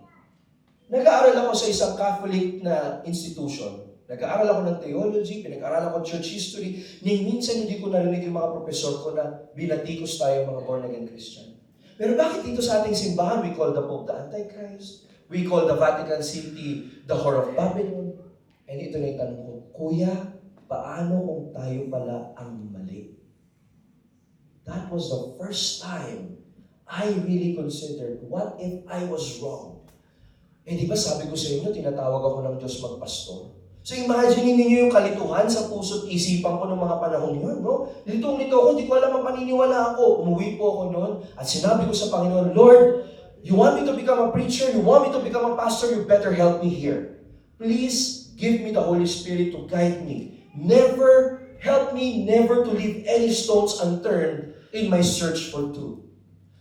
Nag-aaral ako sa isang Catholic na institution. Nag-aaral ako ng theology, pinag-aaral ako church history. Minsan hindi ko narinig yung mga professor ko na binatikos tayo mga born-again Christian. Pero bakit dito sa ating simbahan, we call the Pope the Antichrist, we call the Vatican City the Whore of Babylon. And ito na yung tanong ko, Kuya, paano kung tayo pala ang mali? That was the first time I really considered, what if I was wrong? Di ba sabi ko sa inyo, tinatawag ako ng Diyos magpastor? So imagine ninyo yung kalituhan sa puso't isipan ko ng mga panahon yun, no? Litong-lito ako, hindi ko alam ang paniniwala ako. Umuwi po ako noon at sinabi ko sa Panginoon, Lord, you want me to become a preacher? You want me to become a pastor? You better help me here. Please give me the Holy Spirit to guide me. Help me never to leave any stones unturned in my search for truth.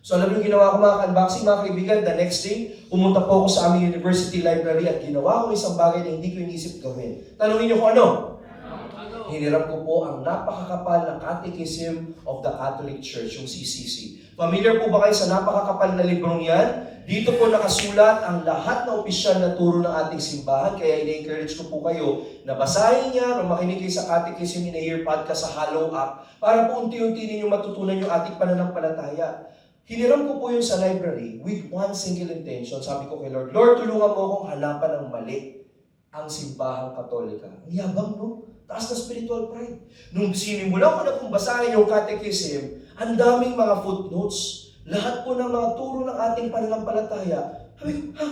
So alam niyo ginawa ko mga unboxing, mga kaibigan, the next day, pumunta po ako sa aming university library at ginawa ko isang bagay na hindi ko inisip gawin. Tanungin niyo kung ano? Hiniram ko po ang napakakapal na Catechism of the Catholic Church, yung CCC. Familiar po ba kayo sa napakakapal na librong yan? Dito po nakasulat ang lahat na opisyal na turo ng ating simbahan, kaya ina-encourage ko po kayo na basahin yan o makinig kayo sa Catechism in a Year podcast sa Hallow Up para po unti-unti ninyo matutunan yung ating pananampalataya. Hiniram ko po yun sa library with one single intention. Sabi ko kay Lord, Lord, tulungan mo akong hanapan ng mali ang simbahang Katolika. Ang yabang, no? Taas na spiritual pride. Nung sinimulan ko na kung basahin yung catechism, ang daming mga footnotes. Lahat po ng mga turo ng ating pananampalataya. Sabi ko,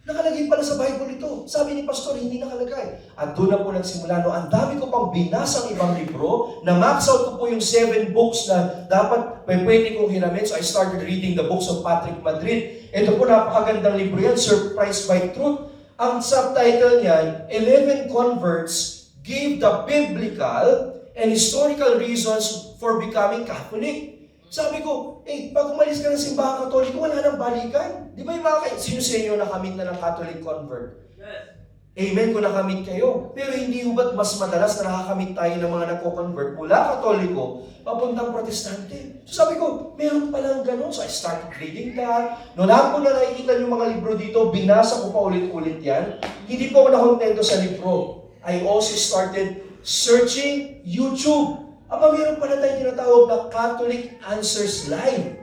nakalagay pala sa Bible ito. Sabi ni Pastor, hindi nakalagay. At doon na po nagsimula. No, ang dami ko pang binasang ibang libro. Na-max out ko po yung 7 books na dapat pwede kong hiramin. So I started reading the books of Patrick Madrid. Ito po, napakagandang libro yan, Surprised by Truth. Ang subtitle niyan, 11 Converts gave the biblical and historical reasons for becoming Catholic. Sabi ko, pag umalis ka ng simbahang Katoliko, wala nang balikan. Di ba yung mga sino sa inyo nakamit na ng Catholic convert? Yes. Amen kung nakamit kayo. Pero hindi ho ba't mas madalas na nakakamit tayo ng mga nagko-convert mula Katoliko papuntang Protestante? So sabi ko, meron palang ganun. So I started reading that. Noon ako na nakikita yung mga libro dito, binasa ko pa ulit-ulit yan. Hindi po ako nakontento sa libro. I also started searching YouTube. Aba, meron pala tayong tinatawag na Catholic Answers Live.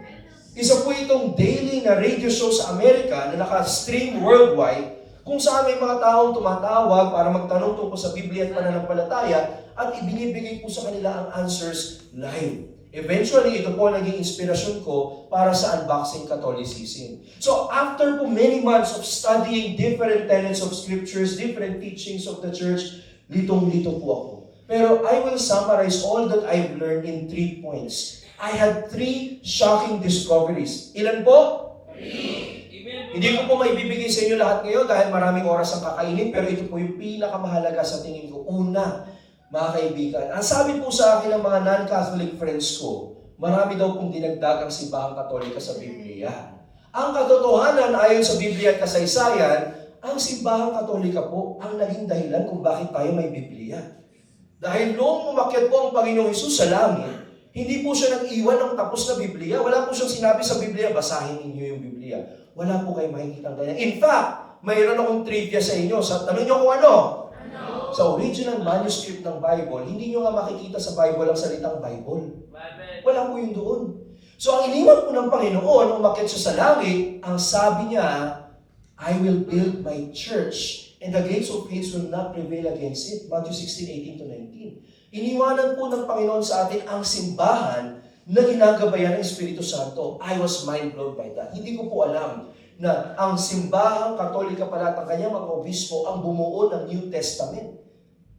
Isa po itong daily na radio show sa Amerika na naka-stream worldwide kung saan may mga taong tumatawag para magtanong tungkol sa Biblia at pananampalataya at ibinibigay po sa kanila ang answers live. Eventually, ito po naging inspirasyon ko para sa Unboxing Catholicism. So, after po many months of studying different tenets of scriptures, different teachings of the church, litong-lito po ako. Pero I will summarize all that I've learned in 3 points. I had 3 shocking discoveries. Ilan po? 3. Hindi ko po maibibigay sa inyo lahat ngayon dahil maraming oras ang kakainin, pero ito po yung pinakamahalaga sa tingin ko. Una, mga kaibigan, ang sabi po sa akin ng mga non-Catholic friends ko, marami daw pong dinagdag ang simbahang Katolika sa Biblia. Ang katotohanan ayon sa Biblia at kasaysayan, ang simbahang Katolika po ang naging dahilan kung bakit tayo may Biblia. Dahil noong umakyat po ang Panginoong Hesus sa langit, hindi po siya nag-iwan ng tapos na Biblia. Wala po siyang sinabi sa Biblia, basahin ninyo yung Biblia. Wala po kayo makikita ng ganyan. In fact, mayroon akong trivia sa inyo. Tanong nyo kung ano? Sa original manuscript ng Bible, hindi nyo nga makikita sa Bible ang salitang Bible. Wala po yun doon. So ang iniwan po ng Panginoon, nung umakyat siya sa langit, ang sabi niya, I will build my church, and the gates of Hades will not prevail against it. Matthew 16:18-19. Iniwanan po ng Panginoon sa atin ang simbahan na ginagabayan ng Espiritu Santo. I was mind-blown by that. Hindi ko po alam na ang simbahang Katolika pala at ang kanyang mga obispo ang bumuo ng New Testament.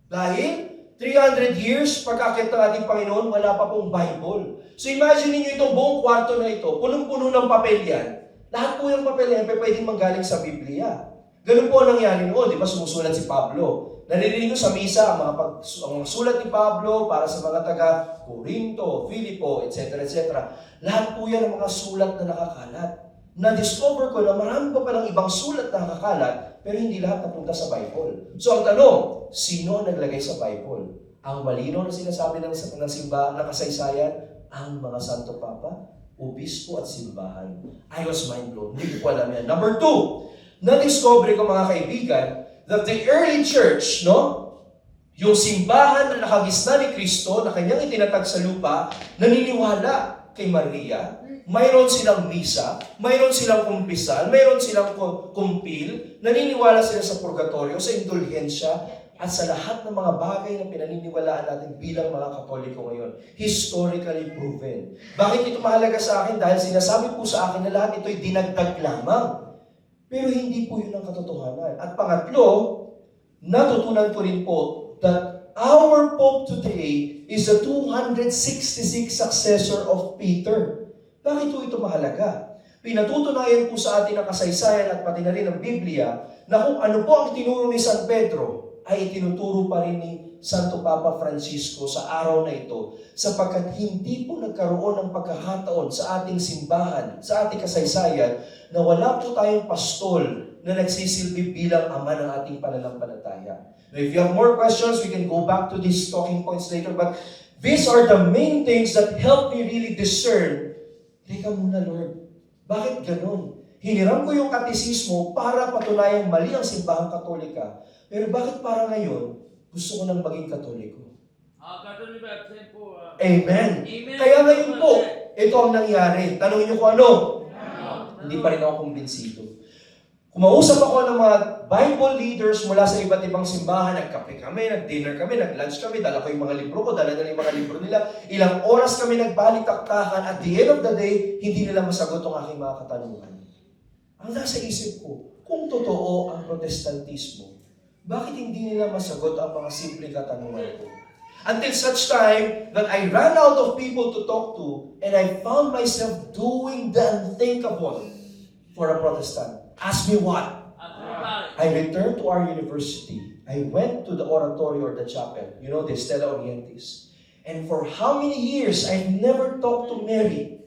Dahil 300 years pagkakit ng ating Panginoon, wala pa pong Bible. So imagine niyo itong buong kwarto na ito, punong-puno ng papel yan. Lahat po yung papel yan pwedeng manggaling sa Biblia. Ganun po ang nangyari noon, di ba sumusulat si Pablo. Naririnig ko sa misa ang mga sulat ni Pablo para sa mga taga Corinto, Filipo, etc. Lahat po yan ang mga sulat na nakakalat. Na-discover ko na marami pa palang ibang sulat na nakakalat, pero hindi lahat napunta sa Bible. So ang tanong, sino naglagay sa Bible? Ang malino na sinasabi ng simbahan, ng kasaysayan, ang mga Santo Papa, obispo at simbahan. I was mind-blown. Hindi ko alam yan. Number 2, na-discover ko mga kaibigan, that the early church, yung simbahan na nakagisna ni Kristo, na kanyang itinatag sa lupa, naniniwala kay Maria, mayroon silang misa, mayroon silang kumpisal, mayroon silang kumpil, naniniwala sila sa purgatorio, sa indulhensya, at sa lahat ng mga bagay na pinaniniwalaan natin bilang mga Katoliko ngayon. Historically proven. Bakit ito mahalaga sa akin? Dahil sinasabi po sa akin na lahat ito'y dinagdag lamang. Pero hindi po yun ang katotohanan. At pangatlo, natutunan ko rin po that our Pope today is the 266 successor of Peter. Bakit po ito mahalaga? Pinatutunayan po sa atin ang kasaysayan at pati na rin ang Biblia na kung ano po ang tinuro ni San Pedro ay itinuturo pa rin ni Santo Papa Francisco sa araw na ito sapagkat hindi po nagkaroon ng pagkakataon sa ating simbahan, sa ating kasaysayan na wala po tayong pastol na nagsisilbi bilang ama ng ating pananampalataya. Now, if you have more questions, we can go back to these talking points later, but these are the main things that help me really discern. Teka muna, Lord, bakit ganun? Hiniram ko yung katisismo para patunayang mali ang simbahang Katolika, pero bakit para ngayon, gusto ko nang maging Katoliko? Katolik absent po. Amen. Amen. Kaya ngayon po, ito ang nangyari. Tanungin niyo kung ano? Hindi pa rin ako kumbinsido. Kumausap ako ng mga Bible leaders mula sa iba't ibang simbahan. Nagkape kami, nag-dinner kami, nag-lunch kami, dala ko yung mga libro ko, dala yung mga libro nila. Ilang oras kami nagbalik-taktakan. At the end of the day, hindi nila masagot ang aking mga katanungan. Ang nasa isip ko, kung totoo ang protestantismo, bakit hindi nila masagot ang mga simple katanungan ko? Until such time that I ran out of people to talk to and I found myself doing the unthinkable for a Protestant. Ask me what? I returned to our university. I went to the oratory or the chapel, you know, the Stella Orientis. And for how many years, I've never talked to Mary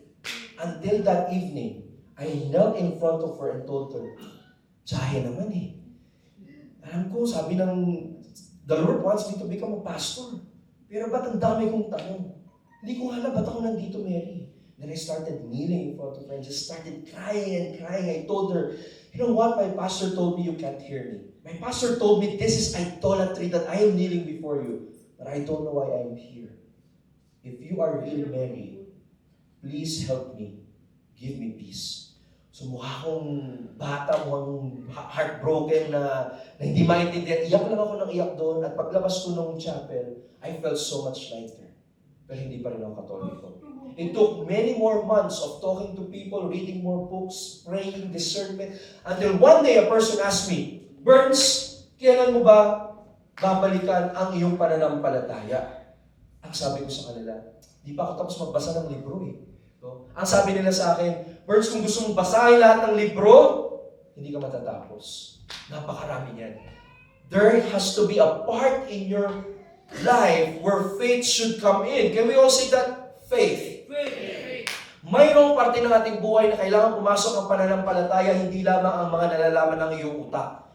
until that evening. I knelt in front of her and told her, "Tsahe naman eh. Alam ko, sabi ng, the Lord wants me to become a pastor. Pero ba't ang dami kong tanong? Hindi ko alam, ba't ako nandito, Mary?" Then I started kneeling in front of her and just started crying and crying. I told her, "You know what? My pastor told me you can't hear me. My pastor told me this is idolatry that I am kneeling before you. But I don't know why I'm here. If you are really Mary, please help me. Give me peace." So mukha akong bata, mukhang heartbroken na hindi maintindihan. Iyak lang ako ng iyak doon at paglabas ko ng chapel, I felt so much lighter. Pero hindi pa rin ako Katoliko. It took many more months of talking to people, reading more books, praying, discernment, until one day a person asked me, "Burns, kailan mo ba babalikan ang iyong pananampalataya?" Ang sabi ko sa kanila, di pa ako tapos magbasa ng libro eh. No? Ang sabi nila sa akin, "Burns, kung gusto mong basahin lahat ng libro, hindi ka matatapos. Napakarami niyan. There has to be a part in your life where faith should come in." Can we all say that? Faith. Mayroong parte ng ating buhay na kailangan pumasok ang pananampalataya, hindi lamang ang mga nalalaman ng iyong utak.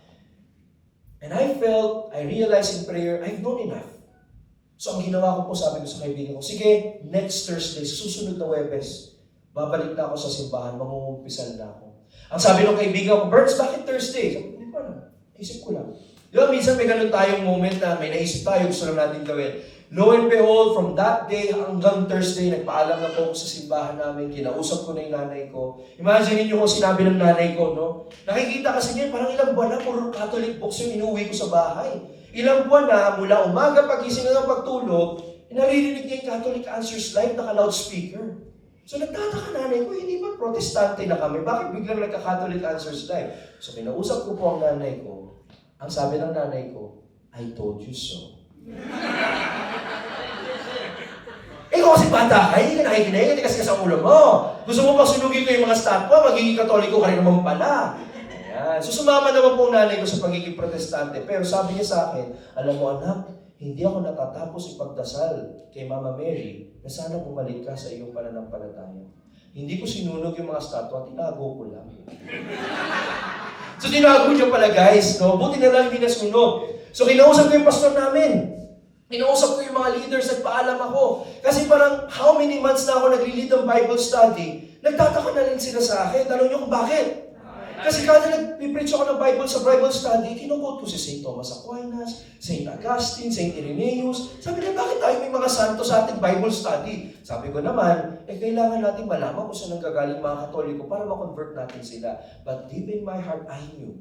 And I realized in prayer, I've known enough. So ang ginawa ko po, sabi ko sa kaibigan ko, sige, next Thursday, susunod na Huwebes, babalik na ako sa simbahan, mangungumpisal na ako. Ang sabi ng kaibigan ko, "Burns, bakit Thursday?" Sabi ko, "Hindi ko alam. Isip ko lang." Di ba, minsan may ganun tayong moment na may naisip tayo, gusto lang natin gawin. Lo and behold, from that day hanggang Thursday, nagpaalam na po ako sa simbahan namin, kinausap ko na yung nanay ko. Imagine niyo kung sinabi ng nanay ko, no? Nakikita kasi niya, parang ilang buwan na, puro Catholic books yung inuwi ko sa bahay. Ilang buwan na, mula umaga, pagising hanggang pagtulog, naririnig niya yung Catholic Answers Live, naka-loudspeaker. So nagtataka nanay ko, hindi ba protestante na kami? Bakit biglang nagka-Catholic Answers Live? So kinausap ko po ang nanay ko. Ang sabi ng nanay ko, "I told you so." Ikaw kasi bata ka, hindi ka nakikinig, hindi kasi sa ulo mo. Gusto mo pang sunugin ko yung mga statwa, magiging Katoliko ka rin naman pala. Ayan. So sumama naman po ang nanay ko sa pagiging protestante. Pero sabi niya sa akin, "Alam mo anak, hindi ako natatapos ipagdasal kay Mama Mary na sana bumalik ka sa iyong pananampalataya. Hindi ko sinunog yung mga statwa, tinago ko lang." So tinago niya pala guys, no? Buti na lang hindi nasunog. So kinausap ko yung pastor namin. Kinausap ko yung mga leaders, nagpaalam ako. Kasi parang how many months na ako nagli-lead ng Bible study, nagtataka na rin sila sa akin. Tanong niyo kung bakit? Kasi kada nag-preach ako ng Bible sa Bible study, kinuquote ko si St. Thomas Aquinas, St. Augustine, St. Irenaeus. Sabi nila, bakit tayo may mga santo sa ating Bible study? Sabi ko naman, kailangan natin malaman kung saan nanggagaling mga Katoliko para ma-convert natin sila. But deep in my heart, I knew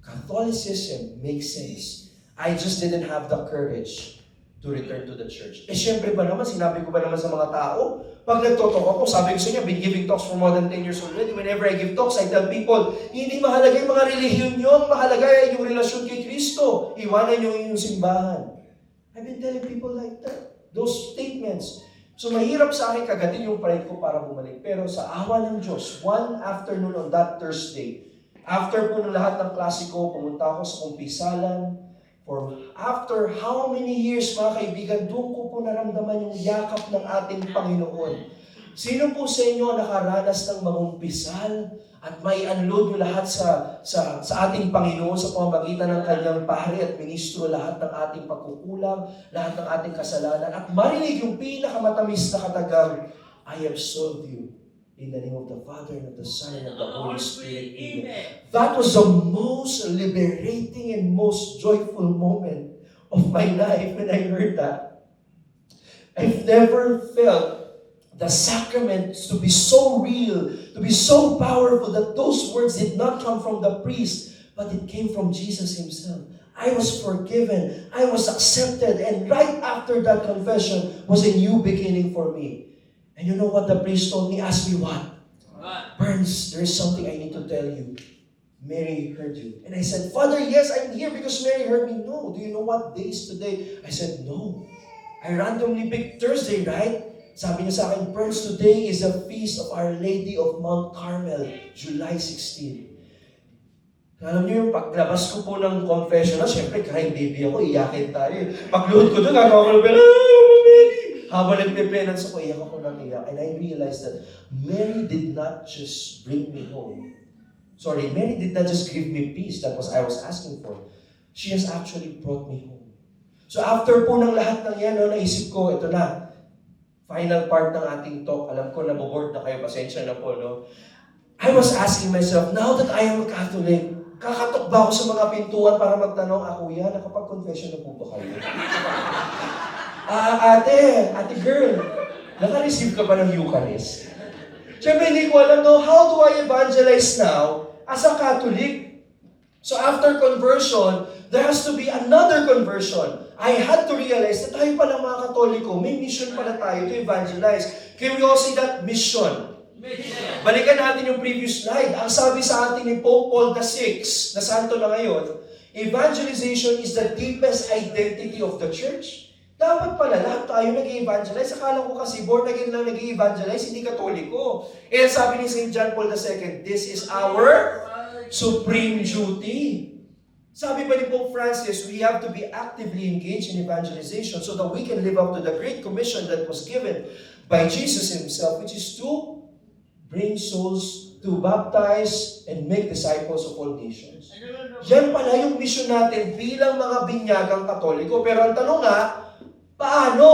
Catholicism makes sense. I just didn't have the courage to return to the church. Syempre ba naman, sinabi ko ba naman sa mga tao, Pag nagtotalk ako, sabi ko sa inyo, been giving talks for more than 10 years already. Whenever I give talks, I tell people, hindi mahalaga yung mga relihiyon nyo, mahalaga yung relasyon kay Kristo. Iwanan nyo yung simbahan. I've been telling people like that. Those statements. So mahirap sa akin kagatin yung pride ko para bumalik. Pero sa awa ng Diyos, one afternoon on that Thursday, after po ng lahat ng klase ko, pumunta ako sa kumpisalan. After how many years, mga kaibigan, doon ko po naramdaman yung yakap ng ating Panginoon. Sino po sa inyo nakaranas ng mangumpisal at may unload yung lahat sa ating Panginoon sa pamamagitan ng kanyang pare at ministro, lahat ng ating pagkukulang, lahat ng ating kasalanan, at marinig yung pinakamatamis na katagang, I absolve you in the name of the Father and of the Son and of the Holy Spirit. Amen. That was the most liberating and most joyful moment of my life when I heard that. I've never felt the sacraments to be so real, to be so powerful, that those words did not come from the priest, but it came from Jesus himself. I was forgiven, I was accepted, and right after that confession was a new beginning for me. And you know what the priest told me? Ask me what? Burns, there is something I need to tell you. Mary heard you. And I said, Father, yes, I'm here because Mary heard me. No, do you know what day is today? I said, no. I randomly picked Thursday, right? Sabi niya sa akin, Burns, today is a feast of Our Lady of Mount Carmel, July 16. Alam niyo yung paglabas ko po ng confessional, syempre crying baby ako, iyakin tayo. Pagluhod ko doon, gagawa ko ng habang nagpe-penance ako, iyak ako ng iyak. And I realized that Mary did not just bring me home. Sorry, Mary did not just give me peace. That was I was asking for. She has actually brought me home. So after po ng lahat ng yan, naisip ko, ito na. Final part ng ating talk. Alam ko, naboboard na kayo. Pasensya na po, no? I was asking myself, now that I am a Catholic, kakatok ba ako sa mga pintuan para magtanong, Kuya, nakapag-confession na po ba kayo? Ate girl, naka-receive ka ba ng Eucharist? Siyempre, hindi ko alam, no, how do I evangelize now as a Catholic? So after conversion, there has to be another conversion. I had to realize na tayo pala mga Katoliko, may mission pala tayo to evangelize. Can we all see that mission? Balikan natin yung previous slide. Ang sabi sa atin ni Pope Paul VI, na santo na ngayon, evangelization is the deepest identity of the church. Dapat pala lahat tayo nag-evangelize. Akala ko kasi born again lang nag-evangelize, hindi Katoliko. Eh sabi ni St. John Paul II, this is our supreme duty. Sabi pa ni Pope Francis, we have to be actively engaged in evangelization so that we can live up to the Great Commission that was given by Jesus himself, which is to bring souls, to baptize, and make disciples of all nations. Yan pala yung mission natin bilang mga binyagang Katoliko. Pero ang tanong nga, paano?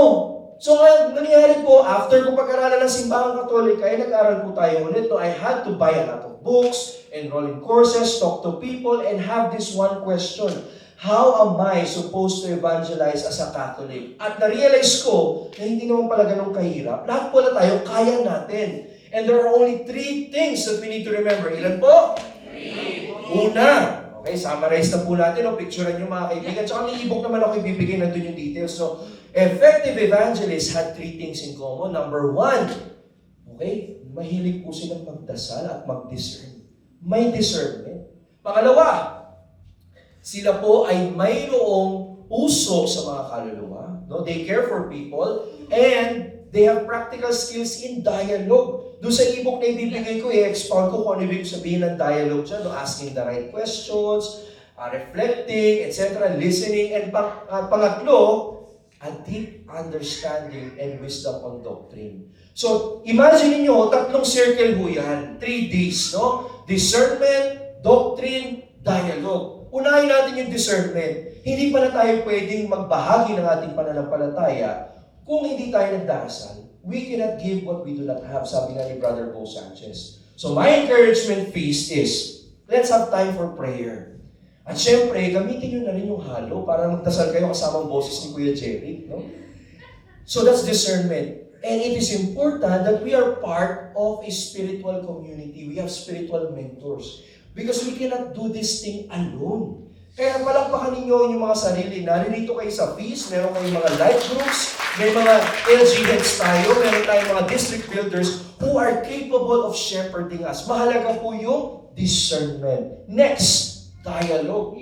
So, nangyari po, after ko pag-aralan ng simbahang Katolika, ay nag-aral po tayo ulit. No? I had to buy a lot of books, enroll in courses, talk to people, and have this one question. How am I supposed to evangelize as a Catholic? At na-realize ko na hindi naman pala ganun kahirap. Lahat pala tayo, kaya natin. And there are only 3 things that we need to remember. Ilan po? 3. Una, okay, summarize na po natin, picturean nyo mga kaibigan. Tsaka may e-book naman ako ibibigay, nandun yung details. So, effective evangelists had 3 things in common. Number 1, okay, mahilig po silang magdasal at mag-discern. May discernment. Pangalawa, sila po ay mayroong puso sa mga kaluluwa. No? They care for people and they have practical skills in dialogue. Doon sa e-book na ibibigay ko, i-expound ko kung ano ibig sabihin ng dialogue dyan. No? Asking the right questions, reflecting, etc., listening, and pangatlo, a deep understanding and wisdom on doctrine. So, imagine niyo 3 circle ho yan. 3 Ds, no? Discernment, doctrine, dialogue. Unahin natin yung discernment. Hindi pa na tayo pwedeng magbahagi ng ating pananampalataya kung hindi tayo nagdarasal. We cannot give what we do not have, sabi nga ni Brother Bo Sanchez. So my encouragement feast is, let's have time for prayer. At syempre, gamitin nyo na rin yung halo para magdasal kayo kasamang boses ni Kuya Jerry. No? So that's discernment. And it is important that we are part of a spiritual community. We have spiritual mentors. Because we cannot do this thing alone. Kaya palakpakan ninyo yung mga sarili. Naririto kayo sa feast, meron kayong mga life groups, may mga LG heads tayo, meron tayong mga district builders who are capable of shepherding us. Mahalaga po yung discernment. Next, dialogue.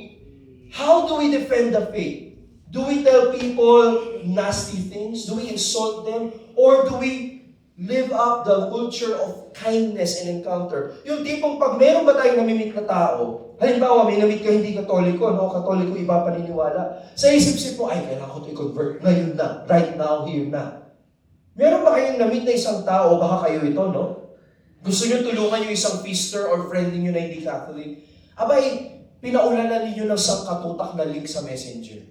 How do we defend the faith? Do we tell people nasty things? Do we insult them? Or do we live up the culture of kindness and encounter? Yung tipong pag meron ba tayong namimit na tao, halimbawa may namit ka hindi katoliko, no? Katoliko iba paniniwala. Sa isip-isip mo, ay, kailangan ko ito i-convert ngayon na, right now, here na. Meron ba kayong namit na isang tao, baka kayo ito, no? Gusto nyo tulungan yung isang feaster or friend niyo na hindi Catholic? Abay, pinaulanan ninyo ng sangkatutak na link sa messenger.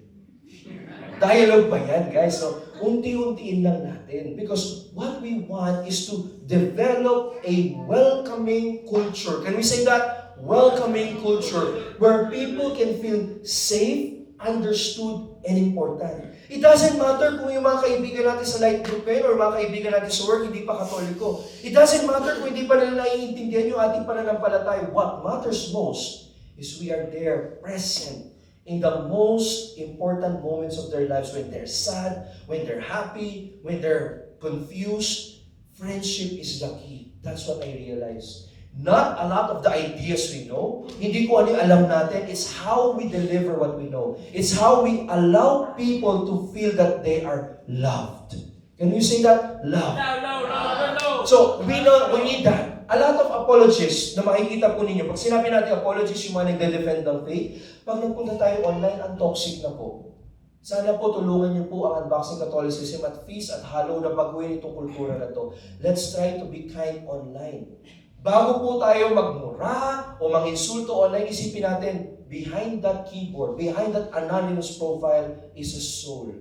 Dialogue ba yan, guys? So, unti-untiin lang natin. Because what we want is to develop a welcoming culture. Can we say that? Welcoming culture. Where people can feel safe, understood, and important. It doesn't matter kung yung mga kaibigan natin sa light group ngayon or mga kaibigan natin sa work hindi pa Katoliko. It doesn't matter kung hindi pa nila naiintindihan yung ating pananampalataya. What matters most is we are there, present, in the most important moments of their lives, when they're sad, when they're happy, when they're confused. Friendship is the key. That's what I realized. Not a lot of the ideas we know. Hindi ko ano yung alam natin. It's how we deliver what we know. It's how we allow people to feel that they are loved. Can you say that? Love. No. So, we need that. A lot of apologists na makikita po ninyo, pag sinabi natin apologists, yung mga nagde-defend ng faith, pag nagpunta tayo online, ang toxic na po. Sana po tulungan niyo po ang Unboxing Catholicism at Feast at Hallow na baguhin itong kultura na to. Let's try to be kind online. Bago po tayo magmura o manginsulto online, isipin natin, behind that keyboard, behind that anonymous profile is a soul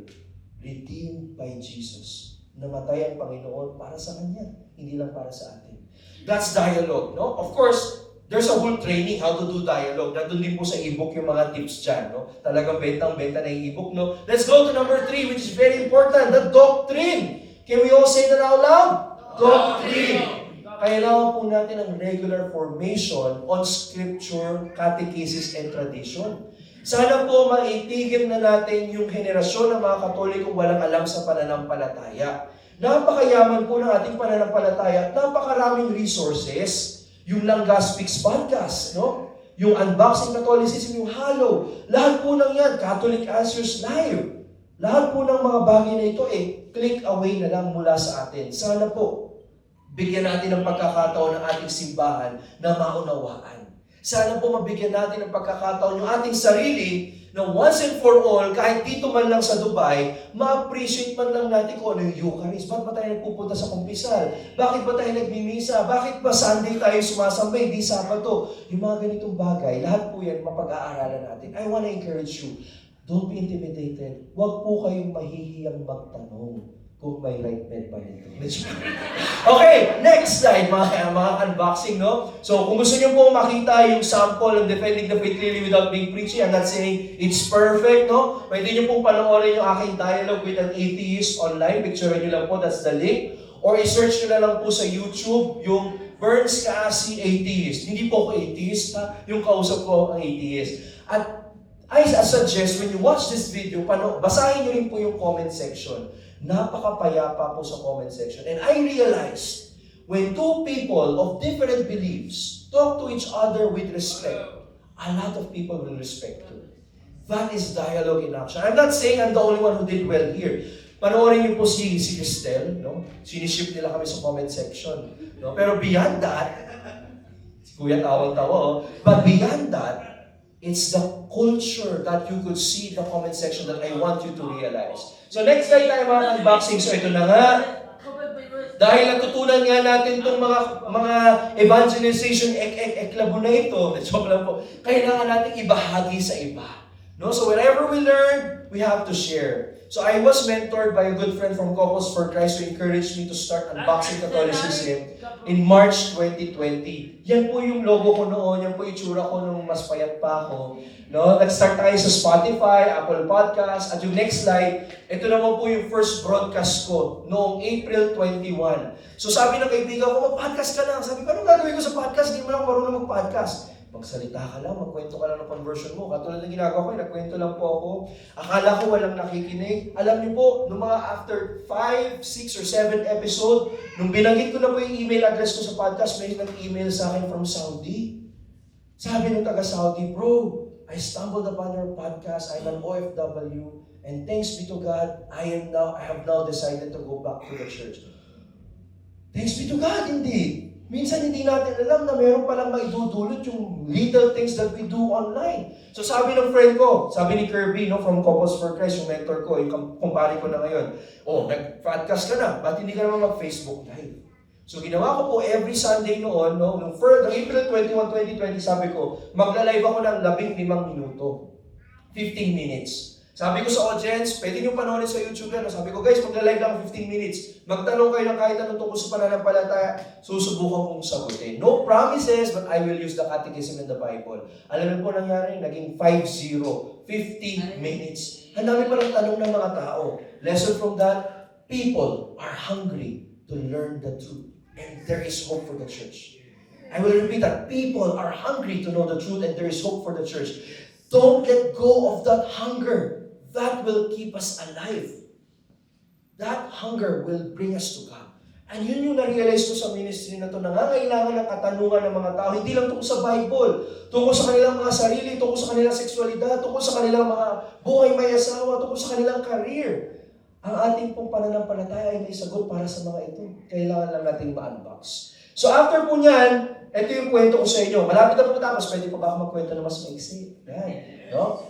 redeemed by Jesus. Namatay ang Panginoon para sa Kanya, hindi lang para sa atin. That's dialogue, no? Of course, there's a whole training how to do dialogue. Nandun din po sa ebook yung mga tips dyan, no? Talagang bentang-benta na yung ebook, no? Let's go to number 3, which is very important, the doctrine. Can we all say that out loud? Doctrine. Kailangan po natin ng regular formation on scripture, catechesis, and tradition. Sana po maitigil na natin yung henerasyon ng mga Katolikong walang alam sa pananampalataya. Napakayaman po ng ating pananampalataya at napakaraming resources. Yung Langga Speaks Podcast, no? Yung Unboxing Catholicism, yung Hallow. Lahat po ng yan, Catholic Answers Live. Lahat po ng mga bagay na ito, click away na lang mula sa atin. Sana po, bigyan natin ng pagkakataon ng ating simbahan na maunawaan. Sana po mabigyan natin ng pagkakataon yung ating sarili na once and for all, kahit dito man lang sa Dubai, ma-appreciate man lang natin kung ano yung Eucharist. Bakit ba tayo nagpupunta sa kumpisal? Bakit ba tayo nagmimisa? Bakit ba Sunday tayo sumasambay, di Sabado? Yung mga ganitong bagay, lahat po yan mapag-aaralan natin. I wanna encourage you, don't be intimidated. Huwag po kayong mahihiyang magtanong kung may right bed ba nito. Okay, next slide, mga unboxing, no? So, kung gusto niyo po makita yung sample of defending the faith clearly without being preachy, I'm not saying it's perfect, no? Pwede niyo pong panoorin yung aking dialogue with an atheist online. Picture niyo lang po, that's the link. Or i-search niyo na lang po sa YouTube yung Burns Kasi Atheist. Hindi po ako atheist, ha? Yung kausap ko ang atheist. At I suggest when you watch this video, basahin niyo rin po yung comment section. Napakapayapa po sa comment section. And I realized, when two people of different beliefs talk to each other with respect, a lot of people will respect you. That is dialogue in action. I'm not saying I'm the only one who did well here. Panoorin niyo po si Cristel, no? Siniship nila kami sa comment section. No? Pero beyond that, si Kuya tawang-tawa, but beyond that, it's the culture that you could see in the comment section that I want you to realize. So next slide tayo mga unboxing. So ito na nga. Dahil natutunan nga natin itong mga evangelization eklabo na ito, joke lang po, kailangan natin ibahagi sa iba. No? So whatever we learn, we have to share. So I was mentored by a good friend from Couples for Christ who encouraged me to start Unboxing Catholicism in March 2020. Yan po yung logo ko noon, yan po yung itsura ko nung mas payat pa ako. No? Nag-start tayo sa Spotify, Apple Podcast, at yung next slide, ito naman po yung first broadcast ko noong April 21. So sabi ng kaibigan ko, mag-podcast ka na. Sabi ko, anong gagawin ko sa podcast? Hindi mo lang marunong mag-podcast. Magsalita ka lang, magkwento ka lang ng conversion mo. Katulad ng ginagawa ko, nagkwento lang po ako. Akala ko walang nakikinig. Alam niyo po, nung mga after 5, 6, or 7 episode, nung binanggit ko na po yung email address ko sa podcast, may nag-email sa akin from Saudi. Sabi ng taga-Saudi, bro, I stumbled upon your podcast. I'm an OFW. And thanks be to God, I have now decided to go back to the church. Thanks be to God, hindi. Minsan hindi natin alam na meron palang maidudulot yung little things that we do online. So sabi ng friend ko, sabi ni Kirby, from Couples for Christ, yung mentor ko, yung kumpare ko na ngayon, nag-podcast ka na, ba't hindi ka naman mag-Facebook Live? So ginawa ko po every Sunday noon, nung April 21, 2020, sabi ko, magla-live ako ng 15 minuto. 15 minutes. Sabi ko sa audience, pwede nyo panoorin sa YouTube yan. Sabi ko, guys, magla-live lang 15 minutes. Magtanong kayo ng kahit anong tungkol sa pananampalataya, susubukan kong sagutin. No promises, but I will use the catechism in the Bible. Alam niyo po nangyari, naging 5-0, 15 minutes. Ang dami pa ng tanong ng mga tao. Lesson from that, people are hungry to learn the truth. And there is hope for the church. I will repeat that. People are hungry to know the truth and there is hope for the church. Don't let go of that hunger. That will keep us alive. That hunger will bring us to God. And yun yung na-realize ko sa ministry na to, nangangailangan ng katanungan ng mga tao, hindi lang tungkol sa Bible, tungkol sa kanilang mga sarili, tungkol sa kanilang sexualidad, tungkol sa kanilang mga buhay may asawa, tungkol sa kanilang career. Ang ating pong pananampalataya ay may sagot para sa mga ito. Kailangan lang natin ma-unbox. So after po niyan, ito yung kwento ko sa inyo. Malapit na po tapos, pwede pa ba ako magkwento na mas maiksi? Yan. No?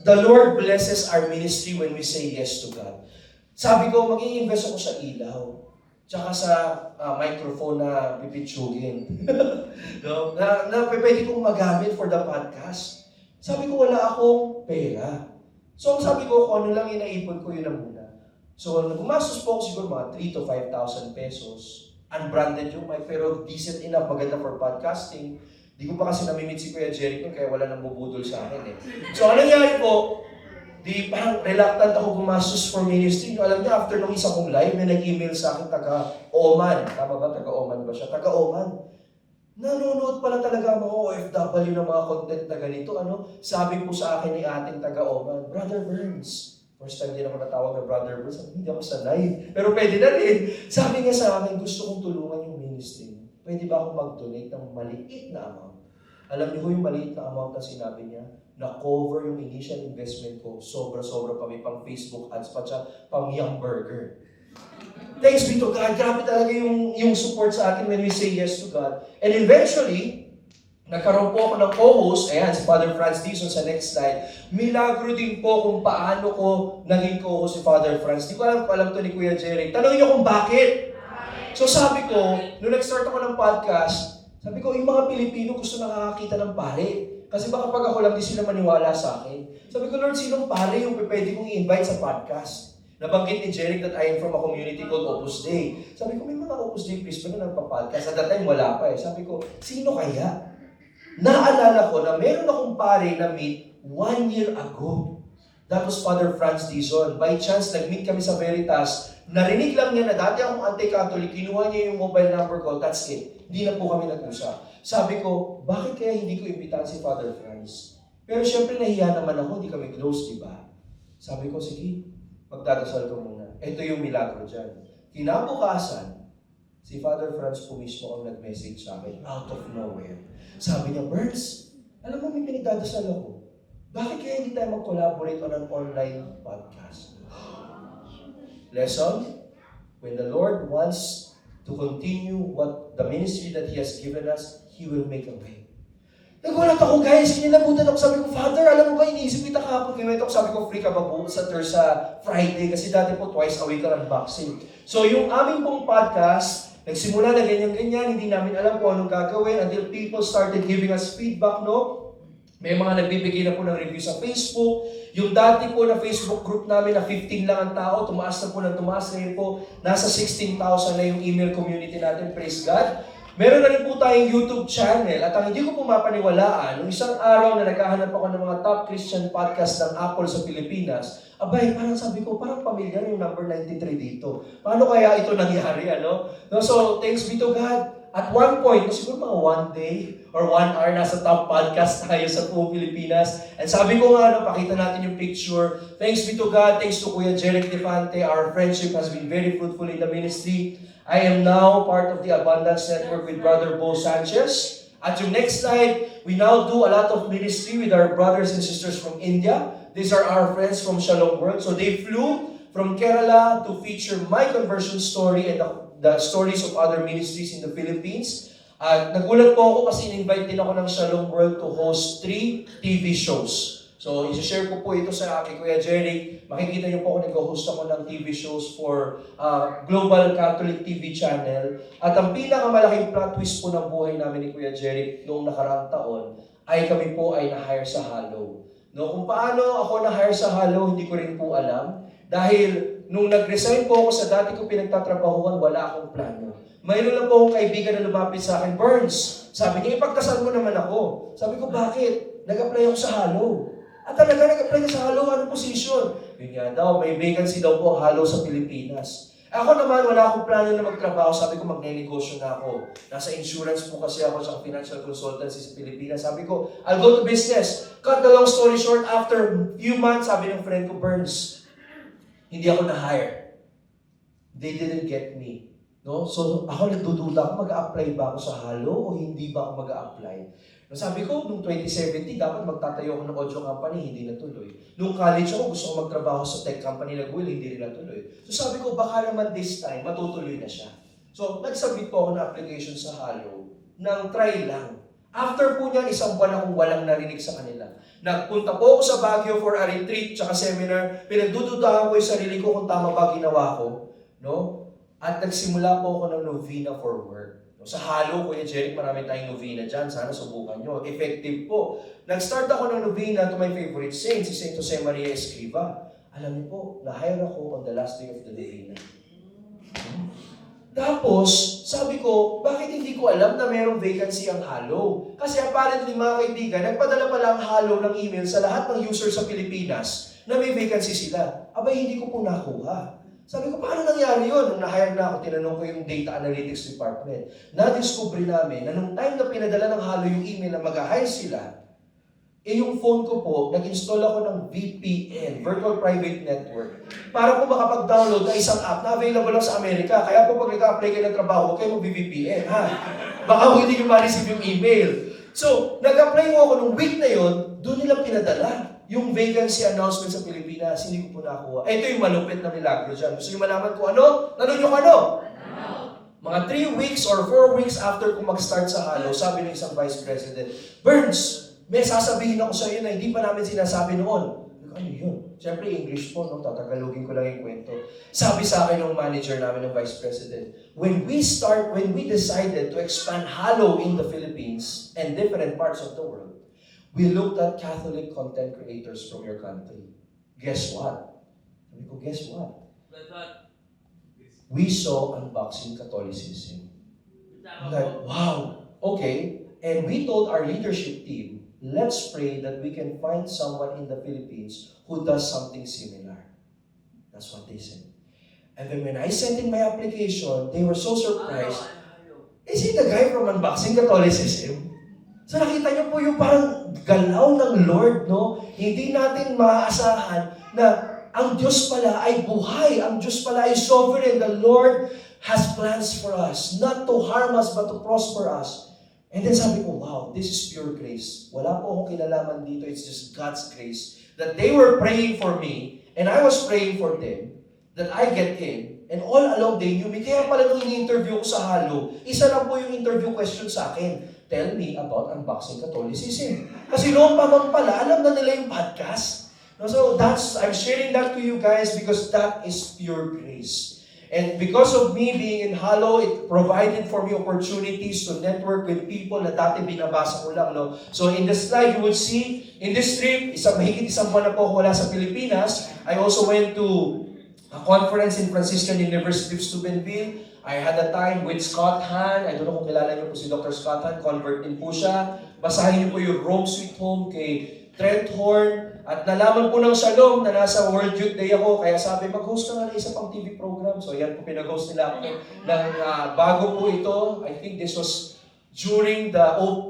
The Lord blesses our ministry when we say yes to God. Sabi ko, mag-i-invest ako sa ilaw. Tsaka sa microphone na pipitsugin. No? Na pwede kong magamit for the podcast. Sabi ko, wala akong pera. So, sabi ko, kung ano lang inaipon ko, yun lang muna. So, gumastos po ako siguro mga 3,000 to 5,000 pesos. Unbranded yung mic, pero decent enough, maganda for podcasting. Di ko pa kasi namimit si Kuya Jericho, kaya wala nang bubudol sa akin eh. So, anong nangyari po, parang reluctant ako gumastos for ministry. Alam niyo, after nung isa kong live, may nag-email sa akin taga-Oman. Tama ba? Taga-Oman ba siya? Taga-Oman. Nanonood pala talaga mga OFW ng mga content na ganito. Sabi po sa akin ni ating taga-Oman, Brother Burns. First time din ako natawag na Brother Burns. Hindi ako sanay. Pero pwede na rin. Sabi niya sa akin, gusto kong tulungan yung ministry. Pwede ba akong mag-donate ng maliit na amount? Alam niyo yung maliit na amount na sinabi niya, na-cover yung initial investment ko. Sobra-sobra pa. May pang Facebook ads pa siya, pang Young Burger. Thanks be to God. Grabe talaga yung support sa atin when we say yes to God. And eventually, nagkaroon po ako ng co-host. Ayan, si Father Franz Dizon sa next slide. Milagro din po kung paano ko naging co-host si Father Franz. Di ko alam to ni Kuya Jerry. Tanongin niyo kung bakit. So sabi ko, nung nag-start ako ng podcast, sabi ko, yung mga Pilipino gusto nakakakita ng pare. Kasi baka pag ako lang, di sila maniwala sa akin. Sabi ko, Lord, sinong pare yung pwede kong i-invite sa podcast? Nabanggit ni Jeric that I am from a community called Opus Dei. Sabi ko, may mga Opus Dei priest pa na nagpa-podcast. At that time, wala pa eh. Sabi ko, sino kaya? Naalala ko na meron akong pare na meet 1 year ago. That was Father Franz Dizon. By chance, nag-meet kami sa Veritas. Narinig lang niya na dati akong anti-Catholic, kinuha niya yung mobile number ko, that's it. Hindi na po kami nag-usap. Sabi ko, bakit kaya hindi ko imbitahan si Father Franz? Pero syempre nahiya naman ako, hindi kami close, di ba? Sabi ko, sige, magdadasal ko muna. Ito yung milagro dyan. Kinabukasan, si Father Franz po mismo ang nag-message sa akin, out of nowhere. Sabi niya, Burns, alam mo may pinagdadasal ako. Bakit kaya hindi tayo mag-collaborate on an online podcast? Lesson, when the Lord wants to continue what the ministry that He has given us, He will make a way. Nagulat ako guys, kinilabutan ako, sabi ko, Father, alam mo ba, iniisip kita kahapon, kinuwento ko, sabi ko, free ka ba po sa Friday, kasi dati po twice a week ang unboxing. So yung aming pong podcast, nagsimula na ganyan-ganyan, hindi namin alam kung anong gagawin until people started giving us feedback, no? May mga nagbibigay na po ng review sa Facebook. Yung dati po na Facebook group namin na 15 lang ang tao, tumaas na po ng tumaas. Ngayon po, nasa 16,000 na yung email community natin. Praise God. Meron na rin po tayong YouTube channel. At ang hindi ko po mapaniwalaan, nung isang araw na naghahanap ako ng mga top Christian podcast ng Apple sa Pilipinas, abay, parang sabi ko, parang pamilyar yung number 93 dito. Paano kaya ito nangyari, ano? No, so, thanks be to God. At one point, siguro mga one day or 1 hour, nasa top podcast tayo sa buong Pilipinas. And sabi ko nga, pakita natin yung picture. Thanks be to God, thanks to Kuya Jeric Defante, our friendship has been very fruitful in the ministry. I am now part of the Abundance Network with Brother Bo Sanchez. At yung next slide, we now do a lot of ministry with our brothers and sisters from India. These are our friends from Shalom World. So they flew from Kerala to feature my conversion story and the stories of other ministries in the Philippines. At nagulat po ako kasi in-invite din ako ng Shalom World to host 3 TV shows. So, i-share ko po ito sa akin, Kuya Jeric. Makikita niyo po ako nag-host ako ng TV shows for Global Catholic TV channel. At ang pinakamalaking plot twist po ng buhay namin ni Kuya Jeric noong nakaraang taon ay kami po ay na-hire sa Halo. No, kung paano ako na-hire sa Halo, hindi ko rin po alam. Dahil nung nag-resign po ako sa dati ko pinagtatrabahuan, wala akong plano. Mayroon lang po akong kaibigan na lumapit sa akin, Burns, sabi niya, ipagdasal mo naman ako. Sabi ko, bakit? Nag-apply ako sa Halo. At talaga, nag-apply ka sa Halo, anong position? Yun nga daw, may vacancy daw po Halo sa Pilipinas. Ako naman, wala akong plano na magtrabaho. Sabi ko, magne-negosyo na ako. Nasa insurance po kasi ako sa financial consultancy sa Pilipinas. Sabi ko, I'll go to business. Cut the long story short, after few months, sabi ng friend ko, Burns, hindi ako na-hire. They didn't get me. No? So, ako nagdududa ako, mag-a-apply ba ako sa Halo o hindi ba ako mag-a-apply? No, sabi ko, noong 2017, dapat magtatayo ako ng audio company, hindi natuloy. Noong college ako, gusto ko magtrabaho sa tech company na Google, hindi rin natuloy. So sabi ko, baka naman this time, matutuloy na siya. So, nag-submit po ako ng application sa Halo, ng try lang. After po niyan, 1 buwan akong walang narinig sa kanila. Nagpunta po ako sa Baguio for a retreat tsaka seminar. Pinagdududahan ko yung sarili ko kung tama ba ginawa ko. No? At nagsimula po ako ng novena for work. Sa Halo, Kuya Jeric, marami tayong novena dyan. Sana subukan nyo. Effective po. Nag-start ako ng novena to my favorite saint, si Saint Jose Maria Escriva. Alam niyo po, na-hire ako on the last day of the novena. Tapos, sabi ko, bakit hindi ko alam na mayroong vacancy ang Halo? Kasi apparently, mga kaibigan, nagpadala pala ang Halo ng email sa lahat ng users sa Pilipinas na may vacancy sila. Abay, hindi ko po nakuha. Sabi ko, paano nangyari yun? Nung na-hire na ako, tinanong ko yung data analytics department. Na-discover namin na nung time na pinadala ng Halo yung email na mag-hire sila, yung phone ko po, nag-install ako ng VPN, Virtual Private Network, para po makapag-download na isang app na available lang sa Amerika. Kaya po pag nag-apply kayo ng trabaho, huwag kayo mag-VPN, ha? Baka hindi nyo ma-receive yung email. So, nag-apply ko ako nung week na yon, doon nila pinadala yung vacancy announcement sa Pilipinas. Hindi ko po nakuha. Ito yung malupit na milagro dyan. Gusto nyo malaman ko ano? Tanong nyo ano? Mga 3 weeks or 4 weeks after kung mag-start sa Halo, sabi ng isang vice president, Burns, may sasabihin ako sa iyo na hindi pa namin sinasabi noon. Ano yun? Siyempre English po, no? Tatagalogin ko lang yung kwento. Sabi sa akin ng manager namin, ng vice president, when we decided to expand Halo in the Philippines and different parts of the world, we looked at Catholic content creators from your country. Guess what? Sabi ko, guess what? We saw unboxing Catholicism. Like, wow, okay. And we told our leadership team, let's pray that we can find someone in the Philippines who does something similar. That's what they said. And then when I sent in my application, they were so surprised. Is he the guy from Unboxing Catholicism? So nakita niyo po yung parang galaw ng Lord, no? Hindi natin maaasahan na ang Diyos pala ay buhay. Ang Diyos pala ay sovereign. The Lord has plans for us, not to harm us, but to prosper us. And then sabi ko, wow, this is pure grace. Wala po akong kinalaman dito. It's just God's grace. That they were praying for me, and I was praying for them, that I get in. And all along they knew me. Kaya pala nung in-interview ko sa Halo, isa lang po yung interview question sa akin. Tell me about Unboxing Catholicism. Kasi noong pa man pala, alam na nila yung podcast. So I'm sharing that to you guys because that is pure grace. And because of me being in Halo, it provided for me opportunities to network with people na dati binabasa ko lang. No? So in the slide, you would see, in this trip, mahigit isang buwan na po ako wala sa Pilipinas. I also went to a conference in Franciscan University of Steubenville. I had a time with Scott Hahn. I don't know kung kilala niyo po si Dr. Scott Hahn. Convert din po siya. Basahin niyo po yung Rome Sweet Home kay Trent Horn, at nalaman po ng Shalom na nasa World Youth Day ako, kaya sabi, mag-host ka nga ng isa pang TV program. So yan po, pinag-host nila ako ng bago po ito. I think this was during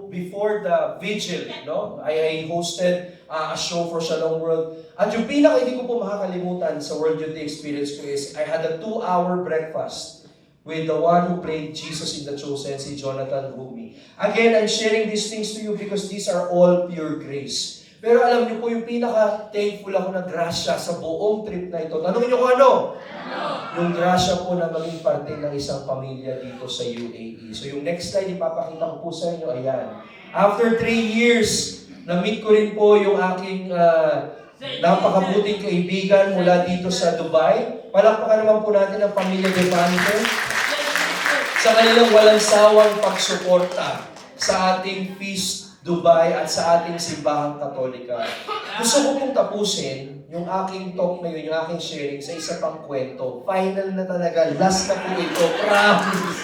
before the vigil, no? I hosted a show for Shalom World. At yung pinaka hindi ko po makakalimutan sa World Youth Day experience ko is, I had a 2-hour breakfast with the one who played Jesus in The Chosen, si Jonathan Rumi. Again, I'm sharing these things to you because these are all pure grace. Pero alam niyo po, yung pinaka-thankful ako na grasya sa buong trip na ito. Tanungin niyo kung ano? Yung grasya po na maging parte ng isang pamilya dito sa UAE. So yung next slide, ipapakita ko po sa inyo, ayan. After 3 years, na-meet ko rin po yung aking napakabuting kaibigan mula dito sa Dubai. Palakpakan naman po natin ang pamilya Devante sa kanilang walang sawang pagsuporta sa ating Feast Dubai at sa ating simbahang Katolika. Gusto ko pong tapusin yung aking talk na yun, yung aking sharing sa isa pang kwento. Final na talaga, last na po ito, promise.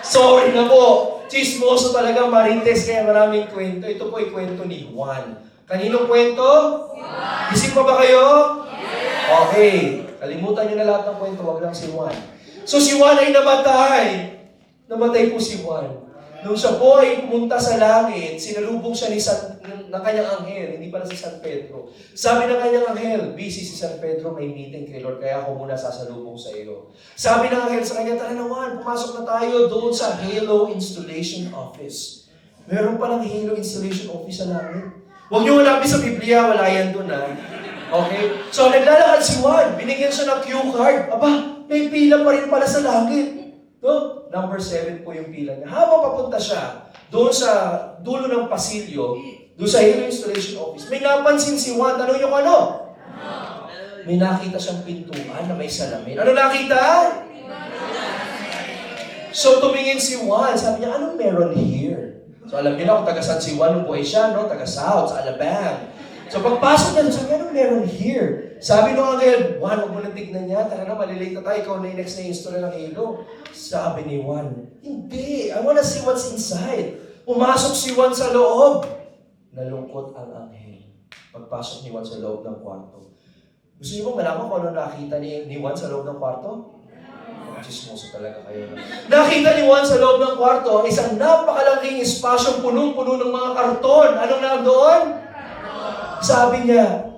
Sorry na po, chismoso talaga, Marites, kaya maraming kwento. Ito po ay kwento ni Juan. Kaninong kwento? Isip pa ba kayo? Okay, kalimutan nyo na lahat ng kwento, wag lang si Juan. So si Juan ay namatay. Namatay po si Juan. Nung siya po ay pumunta sa langit, sinalubong siya ng kanyang anghel, hindi pala si San Pedro. Sabi ng kanyang anghel, busy si San Pedro, may meeting kay Lord, kaya ako muna sasalubong sa iyo. Sabi ng anghel sa kanya, tara naman, pumasok na tayo doon sa Halo Installation Office. Meron palang Halo Installation Office sa langit. Huwag niyo hanapin sa Biblia, wala yan doon ha. Okay? So naglalakad si Juan, binigyan siya ng cue card. Aba, may pila pa rin pala sa langit. No? Number 7 po yung pila niya. Habang papunta siya doon sa dulo ng pasilyo, doon sa Halo Installation Office, may napansin si Juan. Tanong niyo kung ano? May nakita siyang pintuan na may salamin. Ano nakita? So tumingin si Juan. Sabi niya, anong meron here? So alam niyo na kung taga saan si Juan nung buhay siya, no? Taga South, sa Alabang. So pagpasok niya, sabi niya, anong meron here? Sabi nung anghel, Juan, huwag mo nang tignan niya. Tara na, malilate na tayo. Ikaw na yung next na install ng Halo. Sabi ni Juan, hindi. I wanna see what's inside. Pumasok si Juan sa loob. Nalungkot ang anghel. Pagpasok ni Juan sa loob ng kwarto. Gusto niyo bang malaman kung ano nakita ni Juan sa loob ng kwarto? Chismoso talaga kayo. Nakita ni Juan sa loob ng kwarto, isang napakalaking espasyong punong-puno ng mga karton. Anong nandoon? Sabi niya,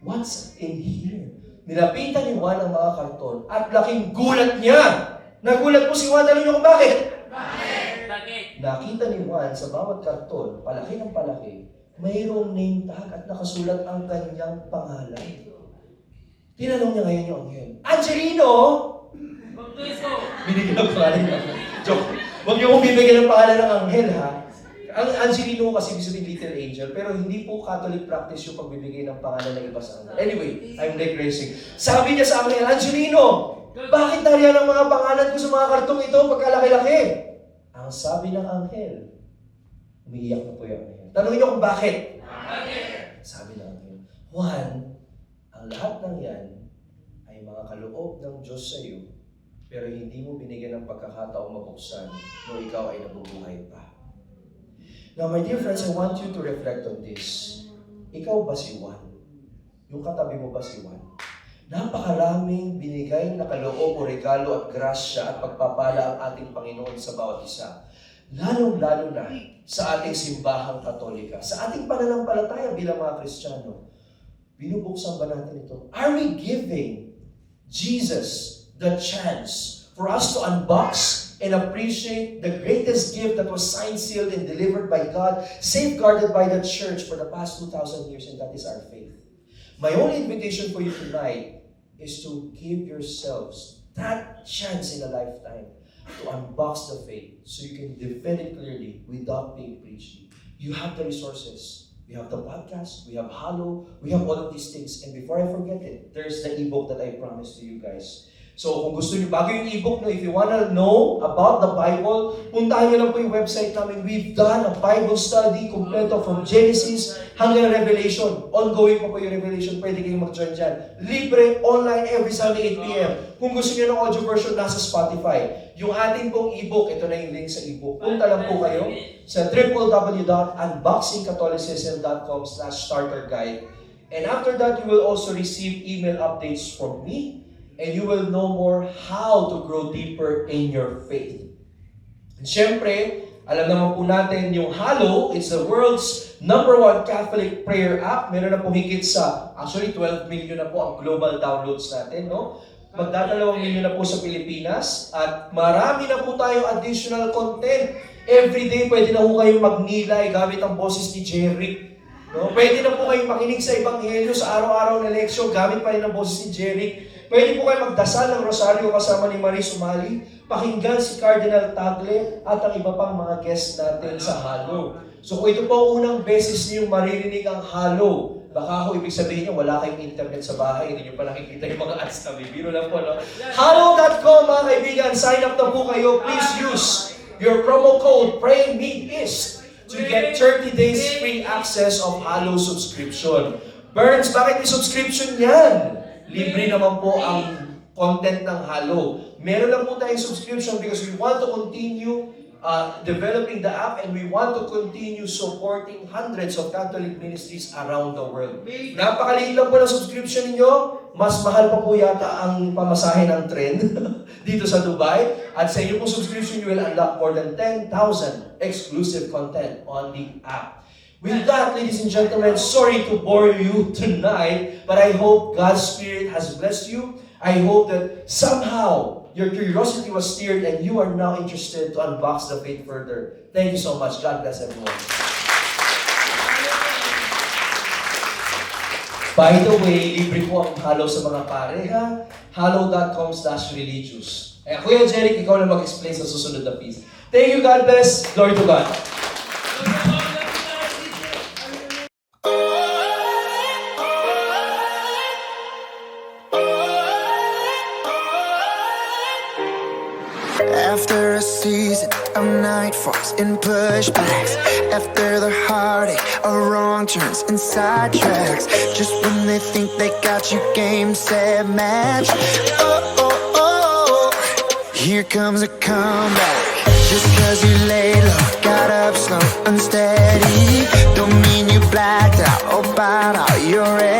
what's in here? Nilapitan ni Juan ang mga karton at laking gulat niya. Nagulat po si Juan, alam niyo kung bakit? Bakit? Nakita ni Juan sa bawat karton, palaki ng palaki, mayroong name tag at nakasulat ang kanyang pangalan. Tinanong niya ngayon yung anghel, Angelino! Baptizo! Binigyan ng pangalan niya. Joke. Huwag niyo kong bibigyan ng pangalan ng anghel, ha? Ang Angelino kasi ibig sabihin little angel, pero hindi po Catholic practice yung pagbibigay ng pangalan ng iba sa anghel. Anyway, I'm digressing. Sabi niya sa akin, Angelino, bakit nariyan ang mga pangalan ko sa mga kartong ito pagkalaki-laki? Ang sabi ng anghel, umiiyak na po yung anghel. Tanungin niyo kung bakit? Sabi ng anghel, Juan, ang lahat ng yan ay mga kaloob ng Diyos sa iyo, pero hindi mo binigyan ng pagkakataong mabuksan nung ikaw ay nabubuhay pa. Now, my dear friends, I want you to reflect on this. Ikaw ba si Juan? Yung katabi mo ba si Juan? Napakaraming binigay na kaloob o regalo at grasya at pagpapala ang ating Panginoon sa bawat isa. Lalong-lalo na sa ating simbahang Katolika, sa ating pananampalataya bilang mga Kristiyano. Binubuksan ba natin ito? Are we giving Jesus the chance for us to unbox and appreciate the greatest gift that was signed, sealed, and delivered by God, safeguarded by the church for the past 2,000 years, and that is our faith. My only invitation for you tonight is to give yourselves that chance in a lifetime to unbox the faith so you can defend it clearly without being preached. You have the resources. We have the podcast, we have Halo, we have all of these things. And before I forget it, there's the ebook that I promised to you guys. So kung gusto niyo, bago yung ebook, no, if you wanna know about the Bible, puntahan niyo lang po yung website namin. We've done a Bible study completo from Genesis hanggang Revelation. Ongoing pa po yung Revelation. Pwede kayong mag-join dyan. Libre, online, every Sunday, 8 p.m. Kung gusto niyo ng audio version, nasa Spotify. yung ating pong ebook, ito na yung link sa ebook. Punta lang po kayo sa www.unboxingcatholicism.com/starter guide. And after that, you will also receive email updates from me, and you will know more how to grow deeper in your faith. And syempre, alam naman po natin yung Hallow, it's the world's #1 Catholic prayer app. Meron na po higit sa, actually 12 million na po ang global downloads natin, no? Magdadalawang milyon na po sa Pilipinas at marami na po tayong additional content. Every day pwede na po kayong magnilay gamit ang boses ni Jeric. No? Pwede na po kayong makinig sa Ebanghelyo sa araw-araw na leksyon gamit pa rin ang boses ni Jeric. Pwede po kayo magdasal ng rosaryo kasama ni Marie Sumali, pakinggan si Cardinal Tagle at ang iba pang mga guests natin sa Hallow. So kung ito po ang unang beses niyong maririnig ang Hallow, baka ibig sabihin niyo wala kayong internet sa bahay, hindi niyo pa nakikita yung mga ads na bibiro lang po, no? Hallow.com mga kaibigan, sign up na po kayo. Please use your promo code PRAYMEETEAST to get 30 days free access of Hallow subscription. Burns, bakit may subscription yan? Libre naman po ang content ng Hallow. Meron lang po tayong subscription because we want to continue developing the app and we want to continue supporting hundreds of Catholic ministries around the world. Napakaliit lang po ng subscription ninyo. Mas mahal pa po yata ang pamasahe ng tren dito sa Dubai. At sa inyo pong subscription, you will unlock more than 10,000 exclusive content on the app. With that, ladies and gentlemen, sorry to bore you tonight, but I hope God's Spirit has blessed you. I hope that somehow your curiosity was stirred and you are now interested to unbox the faith further. Thank you so much. God bless everyone. By the way, libre po ang Hallow sa mga pare, ha? Hallow.com/religious. Kuya Jeric, ikaw na mag-explain sa susunod na piece. Thank you, God bless. Glory to God. After a season of nightfalls and pushbacks, after the heartache of wrong turns and sidetracks, just when they think they got you game, set, match, here comes a comeback. Just cause you laid low, got up slow, unsteady, don't mean you blacked out or bowed out, you're ready.